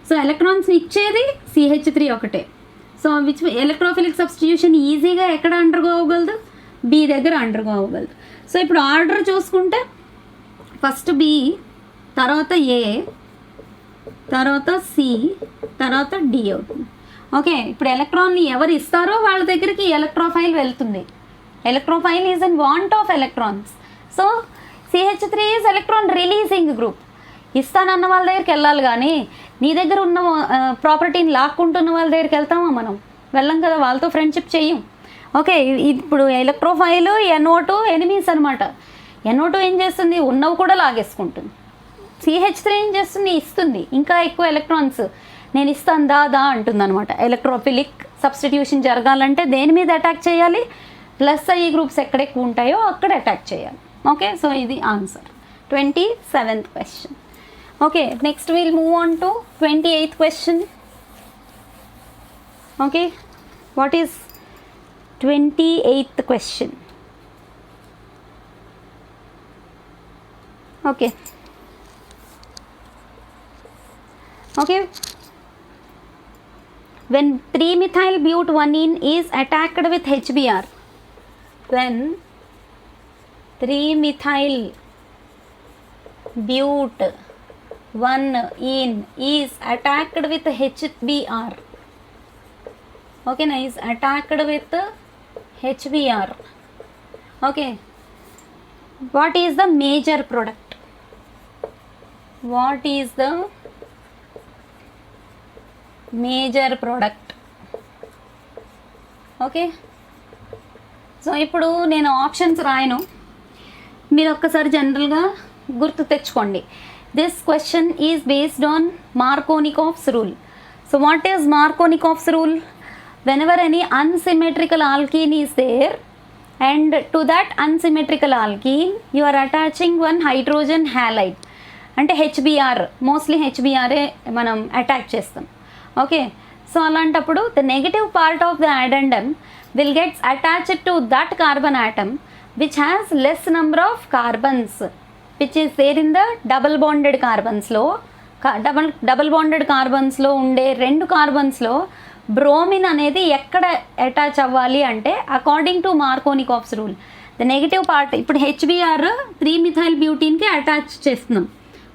సో ఎలక్ట్రాన్స్ని ఇచ్చేది CH3 ఒకటే. సో ఎలక్ట్రోఫిలిక్ సబ్స్టిట్యూషన్ ఈజీగా ఎక్కడ అండర్గో అవ్వగలదు, B దగ్గర అండర్గో అవ్వగలదు. సో ఇప్పుడు ఆర్డర్ చూసుకుంటే ఫస్ట్ B, తర్వాత A, తర్వాత C, తర్వాత D అవుతుంది. ఓకే, ఇప్పుడు ఎలక్ట్రాన్ని ఎవరు ఇస్తారో వాళ్ళ దగ్గరికి ఎలక్ట్రోఫైల్ వెళ్తుంది. Electrophile is in want of electrons. So CH3 is electron releasing group. ఇస్తానన్న వాళ్ళ దగ్గరికి వెళ్ళాలి, కానీ నీ దగ్గర ఉన్న ప్రాపర్టీని లాక్కుంటున్న వాళ్ళ దగ్గరికి వెళ్తామా మనం, వెళ్ళం కదా, వాళ్ళతో ఫ్రెండ్షిప్ చెయ్యం. ఓకే, ఇప్పుడు ఎలక్ట్రోఫైల్ NO2 ఎనిమీస్ అనమాట. NO2 ఏం చేస్తుంది, ఉన్నవి కూడా లాగేసుకుంటుంది. CH3 ఏం చేస్తుంది, ఇస్తుంది ఇంకా ఎక్కువ ఎలక్ట్రాన్స్, నేను ఇస్తాను దా అంటుంది అనమాట. ఎలక్ట్రోఫిలిక్ సబ్స్టిట్యూషన్ జరగాలంటే దేని మీద అటాక్ చేయాలి, +I గ్రూప్స్ ఎక్కడ ఎక్కువ ఉంటాయో అక్కడ అటాక్ చేయాలి. ఓకే, సో ఇది answer 27th question. Okay, next will move on to 28th question. Okay, what is 28th question? Okay, when 3-methyl-but-1-ene is attacked with HBr, when 3-methyl-but-1-ene is attacked with HBr, okay, now is attacked with HBr. Okay, what is the major product? What is the major product? Okay, so ఇప్పుడు నేను options రాయను, మీరు ఒక్కసారి జనరల్గా గుర్తు తెచ్చుకోండి. this question is based on Markovnikov's rule. So what is Markovnikov's rule? Whenever any unsymmetrical alkene is there, and to that unsymmetrical alkene you are attaching one hydrogen halide, అంటే HBr, mostly HBRఏ మనం attach చేస్తాం. Okay, so అలాంటప్పుడు the negative part of the addendum will gets attached to that carbon atom which has less number of carbons which is there in the double bonded carbonsలో. Double bonded కార్బన్స్లో ఉండే 2 కార్బన్స్లో bromine అనేది ఎక్కడ attach అవ్వాలి అంటే according to Markovnikov's rule the negative part. ఇప్పుడు HBr 3-మిథైల్ బ్యూటీన్కి అటాచ్ చేస్తున్నాం.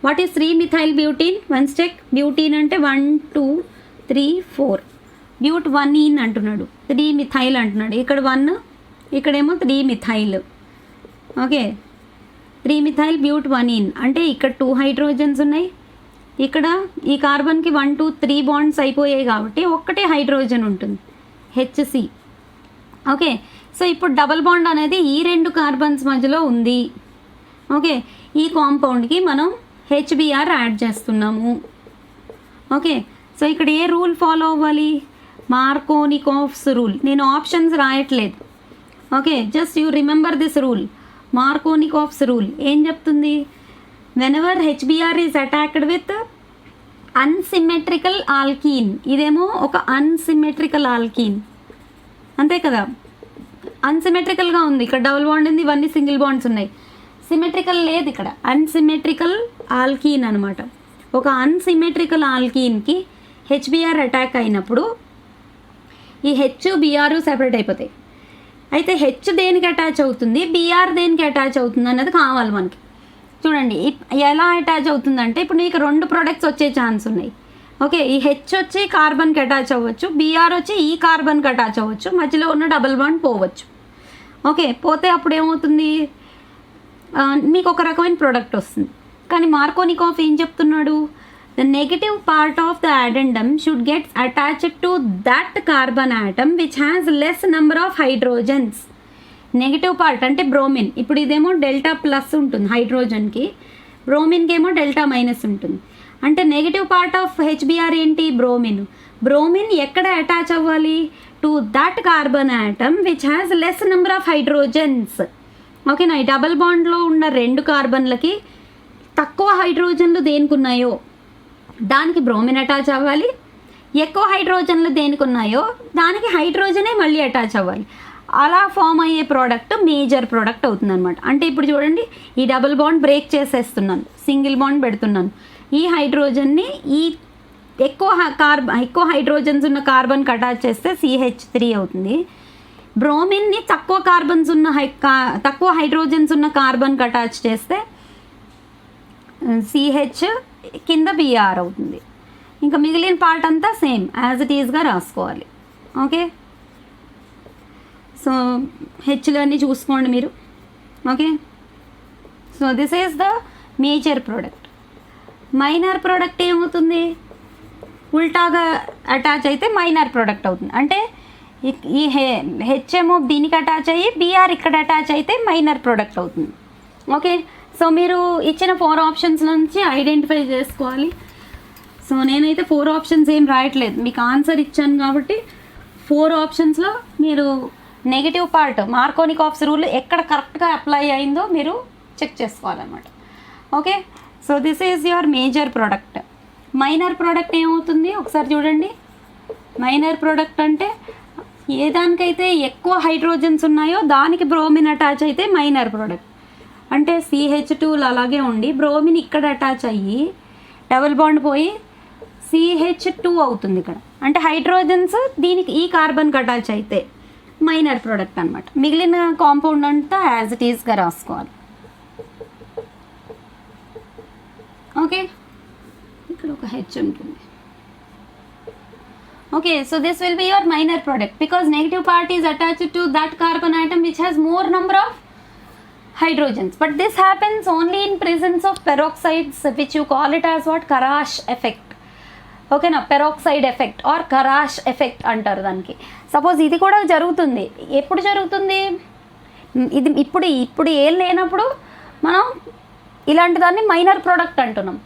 వాట్ ఈస్ 3-మిథైల్ బ్యూటీన్? Once check. బ్యూటీన్ అంటే 1 2 3 4, బ్యూట్ 1 అంటున్నాడు, 3-మిథైల్ అంటున్నాడు. ఇక్కడ 1, ఇక్కడేమో 3-మిథైల్. ఓకే, 3-మిథైల్ బ్యూట్ 1 అంటే ఇక్కడ 2 హైడ్రోజన్స్ ఉన్నాయి. ఇక్కడ ఈ కార్బన్కి 1 2 3 బాండ్స్ అయిపోయాయి కాబట్టి ఒక్కటే హైడ్రోజన్ ఉంటుంది, HC. ఓకే, సో ఇప్పుడు డబల్ బాండ్ అనేది ఈ 2 కార్బన్స్ మధ్యలో ఉంది. ఓకే, ఈ కాంపౌండ్కి మనం HBr యాడ్ చేస్తున్నాము. ఓకే, సో ఇక్కడ ఏ రూల్ ఫాలో అవ్వాలి? Markovnikov's rule. నేను ఆప్షన్స్ రాయట్లేదు. Okay, just you remember this rule. Markovnikov's rule ఏం చెప్తుంది? whenever HBr is attacked with unsymmetrical alkene, ఇదేమో ఒక unsymmetrical alkene, అంతే కదా, అన్సిమెట్రికల్గా ఉంది. ఇక్కడ డబుల్ బాండ్ ఉంది, ఇవన్నీ సింగిల్ బాండ్స్ ఉన్నాయి. సిమెట్రికల్ లేదు ఇక్కడ, అన్సిమెట్రికల్ ఆల్కీన్ అనమాట. ఒక అన్సిమెట్రికల్ ఆల్కీన్కి HBr అటాక్ అయినప్పుడు ఈ Br సెపరేట్ అయిపోతాయి. అయితే H దేనికి అటాచ్ అవుతుంది, Br దేనికి అటాచ్ అవుతుంది అన్నది కావాలి మనకి. చూడండి ఎలా అటాచ్ అవుతుందంటే ఇప్పుడు నీకు 2 ప్రొడక్ట్స్ వచ్చే ఛాన్స్ ఉన్నాయి. ఓకే, ఈ H వచ్చి కార్బన్కి అటాచ్ అవ్వచ్చు, Br వచ్చి ఈ కార్బన్కి అటాచ్ అవ్వచ్చు, మధ్యలో ఉన్న డబుల్ బాండ్ పోవచ్చు. ఓకే, పోతే అప్పుడు ఏమవుతుంది, మీకు ఒక రకమైన ప్రోడక్ట్ వస్తుంది. కానీ మార్కోనికోవ్ ఏం చెప్తున్నాడు? The negative part of the addendum should gets attached to that carbon atom which has less number of hydrogens. Negative part అంటే బ్రోమిన్. ఇప్పుడు ఇదేమో డెల్టా ప్లస్ ఉంటుంది హైడ్రోజన్కి, బ్రోమిన్కి ఏమో డెల్టా మైనస్ ఉంటుంది. అంటే నెగిటివ్ పార్ట్ ఆఫ్ HBr ఏంటి? బ్రోమిన్. బ్రోమిన్ ఎక్కడ attach అవ్వాలి? To that carbon atom which has less number of hydrogens. ఓకేనా, ఈ డబల్ బాండ్లో ఉన్న 2 కార్బన్లకి తక్కువ హైడ్రోజన్లు దేనికి ఉన్నాయో దానికి బ్రోమిన్ అటాచ్ అవ్వాలి, ఎక్కువ హైడ్రోజన్లు దేనికి ఉన్నాయో దానికి హైడ్రోజనే మళ్ళీ అటాచ్ అవ్వాలి. అలా ఫామ్ అయ్యే ప్రోడక్ట్ మేజర్ ప్రోడక్ట్ అవుతుంది అనమాట. అంటే ఇప్పుడు చూడండి, ఈ డబుల్ బాండ్ బ్రేక్ చేసేస్తున్నాను, సింగిల్ బాండ్ పెడుతున్నాను. ఈ హైడ్రోజన్ని ఈ ఎక్కువ హైడ్రోజన్స్ ఉన్న కార్బన్కి అటాచ్ చేస్తే CH3 అవుతుంది. బ్రోమిన్ని తక్కువ హైడ్రోజన్స్ ఉన్న కార్బన్కి అటాచ్ చేస్తే CH కింద Br అవుతుంది. ఇంకా మిగిలిన పార్ట్ అంతా సేమ్ యాజ్ ఇట్ ఈస్గా రాసుకోవాలి. ఓకే, సో హెచ్లు అన్నీ చూసుకోండి మీరు. Okay, so this is the major product. Minor product ఏమవుతుంది? ఉల్టాగా అటాచ్ అయితే మైనర్ ప్రోడక్ట్ అవుతుంది. అంటే ఈ హెచ్ ఏమో దీనికి అటాచ్ అయ్యి Br ఇక్కడ అటాచ్ అయితే మైనర్ ప్రోడక్ట్ అవుతుంది. ఓకే, సో మీరు ఇచ్చిన 4 ఆప్షన్స్ నుంచి ఐడెంటిఫై చేసుకోవాలి. సో నేనైతే 4 ఆప్షన్స్ ఏం రాయట్లేదు, మీకు ఆన్సర్ ఇచ్చాను కాబట్టి 4 ఆప్షన్స్లో మీరు నెగిటివ్ పార్ట్ మార్కోనికోవ్స్ రూల్ ఎక్కడ కరెక్ట్గా అప్లై అయిందో మీరు చెక్ చేసుకోవాలన్నమాట. Okay, so this is your major product. Minor product ఏమవుతుంది ఒకసారి చూడండి. మైనర్ ప్రోడక్ట్ అంటే ఏ దానికైతే ఎక్కువ హైడ్రోజన్స్ ఉన్నాయో దానికి బ్రోమిన్ అటాచ్ అయితే మైనర్ ప్రోడక్ట్. అంటే CH2 అలాగే ఉండి బ్రోమిన్ ఇక్కడ అటాచ్ అయ్యి డబుల్ బాండ్ పోయి CH2 అవుతుంది ఇక్కడ. అంటే హైడ్రోజన్స్ దీనికి ఈ కార్బన్కి అటాచ్ అయితే మైనర్ ప్రోడక్ట్ అనమాట. మిగిలిన కాంపౌండ్ అంతా యాజ్ ఇట్ ఈస్గా రాసుకోవాలి. ఓకే, ఇక్కడ ఒక H ఉంటుంది. Okay, so this will be your minor product because negative part is attached to that carbon atom which has more number of hydrogens, but this happens only in presence of peroxides which you call it as what? Karash effect. Okay నా, peroxide effect are కరాష్ effect అంటారు దానికి. Suppose ఇది కూడా జరుగుతుంది. ఎప్పుడు జరుగుతుంది? ఇది ఇప్పుడు ఏం లేనప్పుడు మనం ఇలాంటి దాన్ని మైనర్ ప్రోడక్ట్ అంటున్నాం.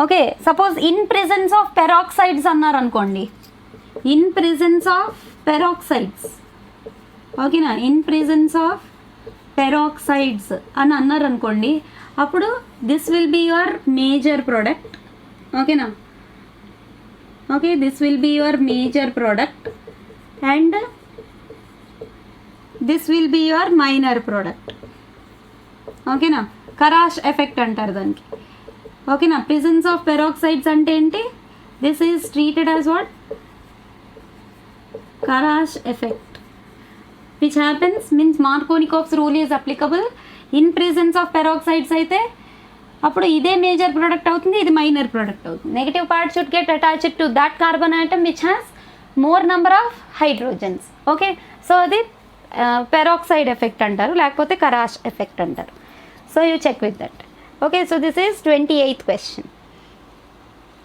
Okay, suppose in presence of peroxides అన్నారు అనుకోండి, ఇన్ ప్రెజెన్స్ ఆఫ్ పెరాక్సైడ్స్, ఓకేనా, ఇన్ ప్రెజెన్స్ ఆఫ్ పెరాక్సైడ్స్ అని అన్నారు అనుకోండి, అప్పుడు this will be your major product, ఓకేనా. Okay, this will be your major product and this will be your minor product, ఓకేనా. Kharasch effect అంటారు దానికి, ఓకేనా. ప్రెజెన్స్ ఆఫ్ పెరాక్సైడ్స్ అంటే ఏంటి, this is treated as what, Kharasch effect, which happens means Markovnikov's rule is applicable. In presence of peroxides అయితే అప్పుడు ఇదే major product అవుతుంది, ఇది మైనర్ ప్రోడక్ట్ అవుతుంది. Negative part should get attached to that carbon atom which has more number of hydrogens, okay. So అది peroxide effect అంటారు, లేకపోతే Kharasch effect అంటారు. So you check with that. Okay, so this is 28th question.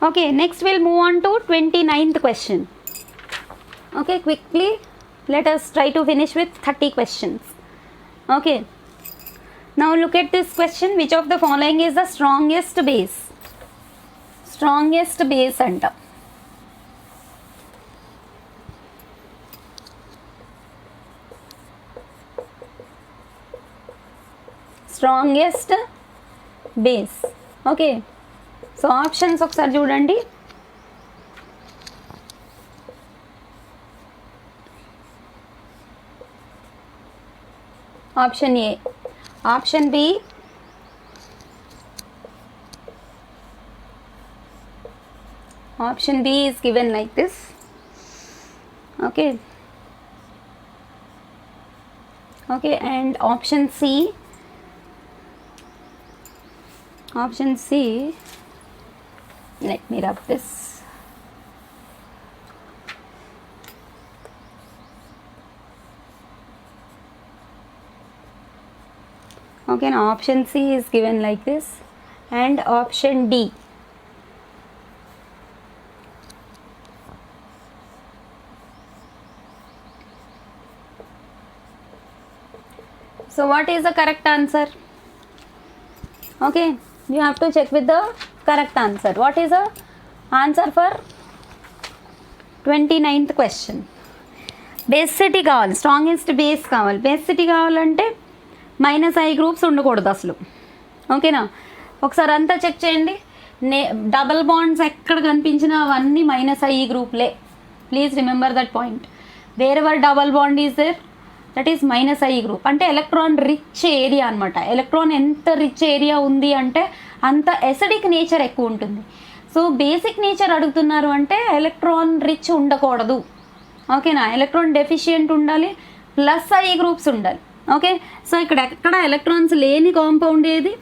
Okay, next we'll move on to 29th question. Okay, quickly let us try to finish with 30 questions. Okay, now look at this question. Which of the following is the strongest base? Strongest base anta. Strongest base. Okay, so options ఒకసారి చూడండి. Option A, option B, option B is given like this. Okay, okay, and option C, option C, let me rub this. Okay, now option C is given like this and option D. So what is the correct answer? Okay, you have to check with the correct answer. What is the answer for 29th question? Basicity కావాలి, strongest base కావాలి. Basicity కావాలంటే -I groups ఉండకూడదు అసలు, ఓకేనా. ఒకసారి అంతా check చేయండి. Double bonds ఎక్కడ కనిపించినా అవన్నీ -I గ్రూప్లే. Please remember that point. Wherever double bond is there, that is -I group. అంటే ఎలక్ట్రాన్ రిచ్ ఏరియా అనమాట. ఎలక్ట్రాన్ ఎంత రిచ్ ఏరియా ఉంది అంటే అంత ఎసిడిక్ నేచర్ ఎక్కువ ఉంటుంది. సో బేసిక్ నేచర్ అడుగుతున్నారు అంటే ఎలక్ట్రాన్ రిచ్ ఉండకూడదు, ఓకేనా. ఎలక్ట్రాన్ డెఫిషియంట్ ఉండాలి, +I గ్రూప్స్ ఉండాలి, ఓకే. సో ఇక్కడ ఎక్కడ ఎలక్ట్రాన్స్ లేని కాంపౌండ్ ఏది,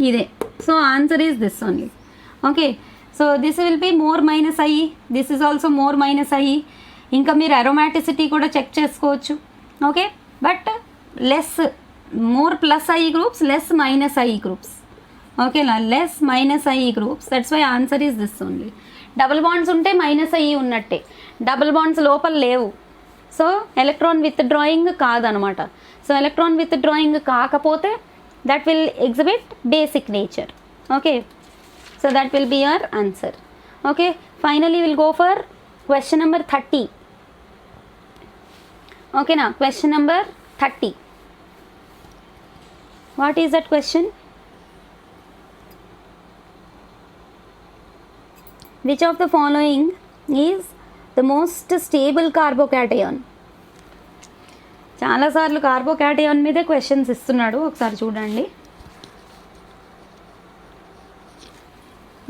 ఇదే. So answer is this only, okay. So this will be more -I, this is also more -I. ఇంకా మీరు అరోమాటిసిటీ కూడా చెక్ చేసుకోవచ్చు, okay. But less, more +I groups, less -I groups, ఓకేనా. Less -I groups, that's why answer is this only. Double bonds ఉంటే -I ఉన్నట్టే, double bonds లోపల లేవు. So electron with drawing కాదనమాట. సో ఎలక్ట్రాన్ విత్ డ్రాయింగ్ కాకపోతే that will exhibit basic nature, okay. So that will be your answer, okay. Finally will go for question number 30, ఓకేనా. Question number 30. What is that question? Which of the following is the most stable carbocation? చాలాసార్లు carbocation మీదే questions ఇస్తున్నాడు, ఒకసారి చూడండి.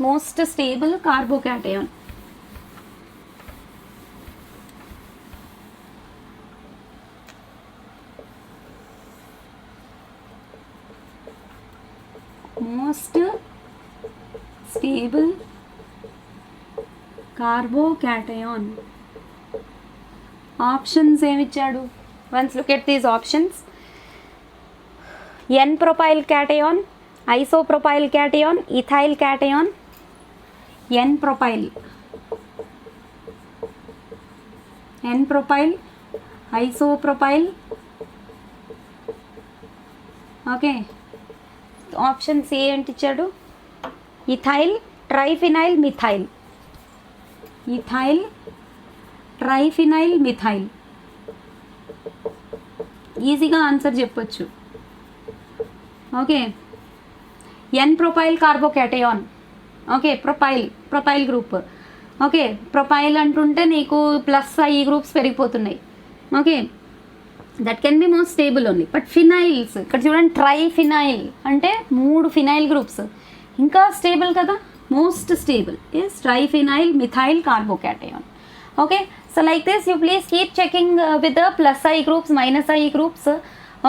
Most stable carbocation, most stable carbocation. Options ఏమిచ్చాడు? Once look at these options. N-propyl cation, isopropyl cation, ethyl cation. N-propyl, N-propyl, isopropyl, okay. Option C ఏంటి ఇచ్చాడు? Ethyl triphenyl methyl, ethyl triphenyl methyl. ఈజీగా answer చెప్పొచ్చు. Okay, N propyl carbocation. Okay, propyl group. Okay, propyl అంటుంటే నీకు plus ఈ groups పెరిగిపోతున్నాయి. Okay, that can be most stable only. But ఫినైల్స్ ఇక్కడ చూడండి, ట్రైఫినైల్ అంటే 3 ఫినైల్ గ్రూప్స్, ఇంకా స్టేబుల్ కదా. Most stable is triphenyl methyl carbocation. Okay, so like this you please keep checking with the plus I groups, minus I groups.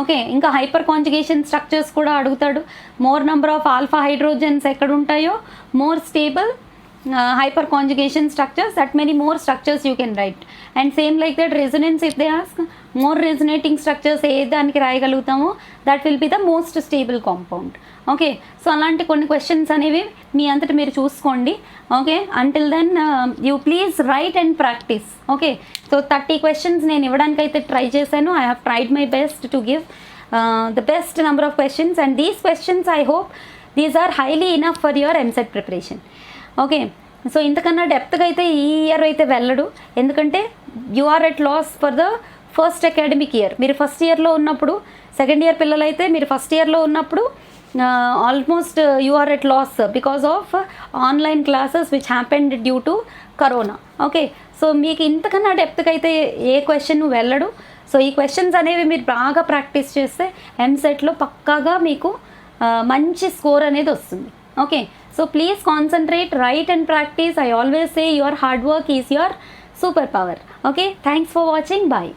Okay, ఇంకా hyper conjugation structures కూడా అడుగుతాడు. More number of alpha hydrogens ఎక్కడ ఉంటాయో, more stable hyper conjugation structures, that many more structures you can write. And same like that resonance, if they ask more resonating structures ఏ దానికి రాయగలుగుతామో, that will be the most stable compound. Okay, so అలాంటి కొన్ని questions అనేవి మీ అంతటా మీరు చూసుకోండి. Okay, until then you please write and practice. Okay, so 30 questions నేను ఇవ్వడానికైతే ట్రై చేశాను. I have tried my best to give the best number of questions, and these questions I hope these are highly enough for your EAMCET preparation. Okay, so ఇంతకన్నా డెప్త్గా అయితే ఈ year అయితే వెళ్ళడు, ఎందుకంటే you are at loss for the first academic year. మీరు first ఇయర్లో ఉన్నప్పుడు, సెకండ్ ఇయర్ పిల్లలైతే మీరు ఫస్ట్ ఇయర్లో ఉన్నప్పుడు almost you are at loss because of online classes which happened due to corona. Okay, so మీకు ఇంతకన్నా డెప్త్గా అయితే ఏ క్వశ్చన్ వెళ్ళడు. సో ఈ క్వశ్చన్స్ అనేవి మీరు బాగా ప్రాక్టీస్ చేస్తే ఎంసెట్లో పక్కాగా మీకు మంచి స్కోర్ అనేది వస్తుంది. Okay, so please concentrate, write and practice. I always say your hard work is your superpower. Okay, thanks for watching. Bye.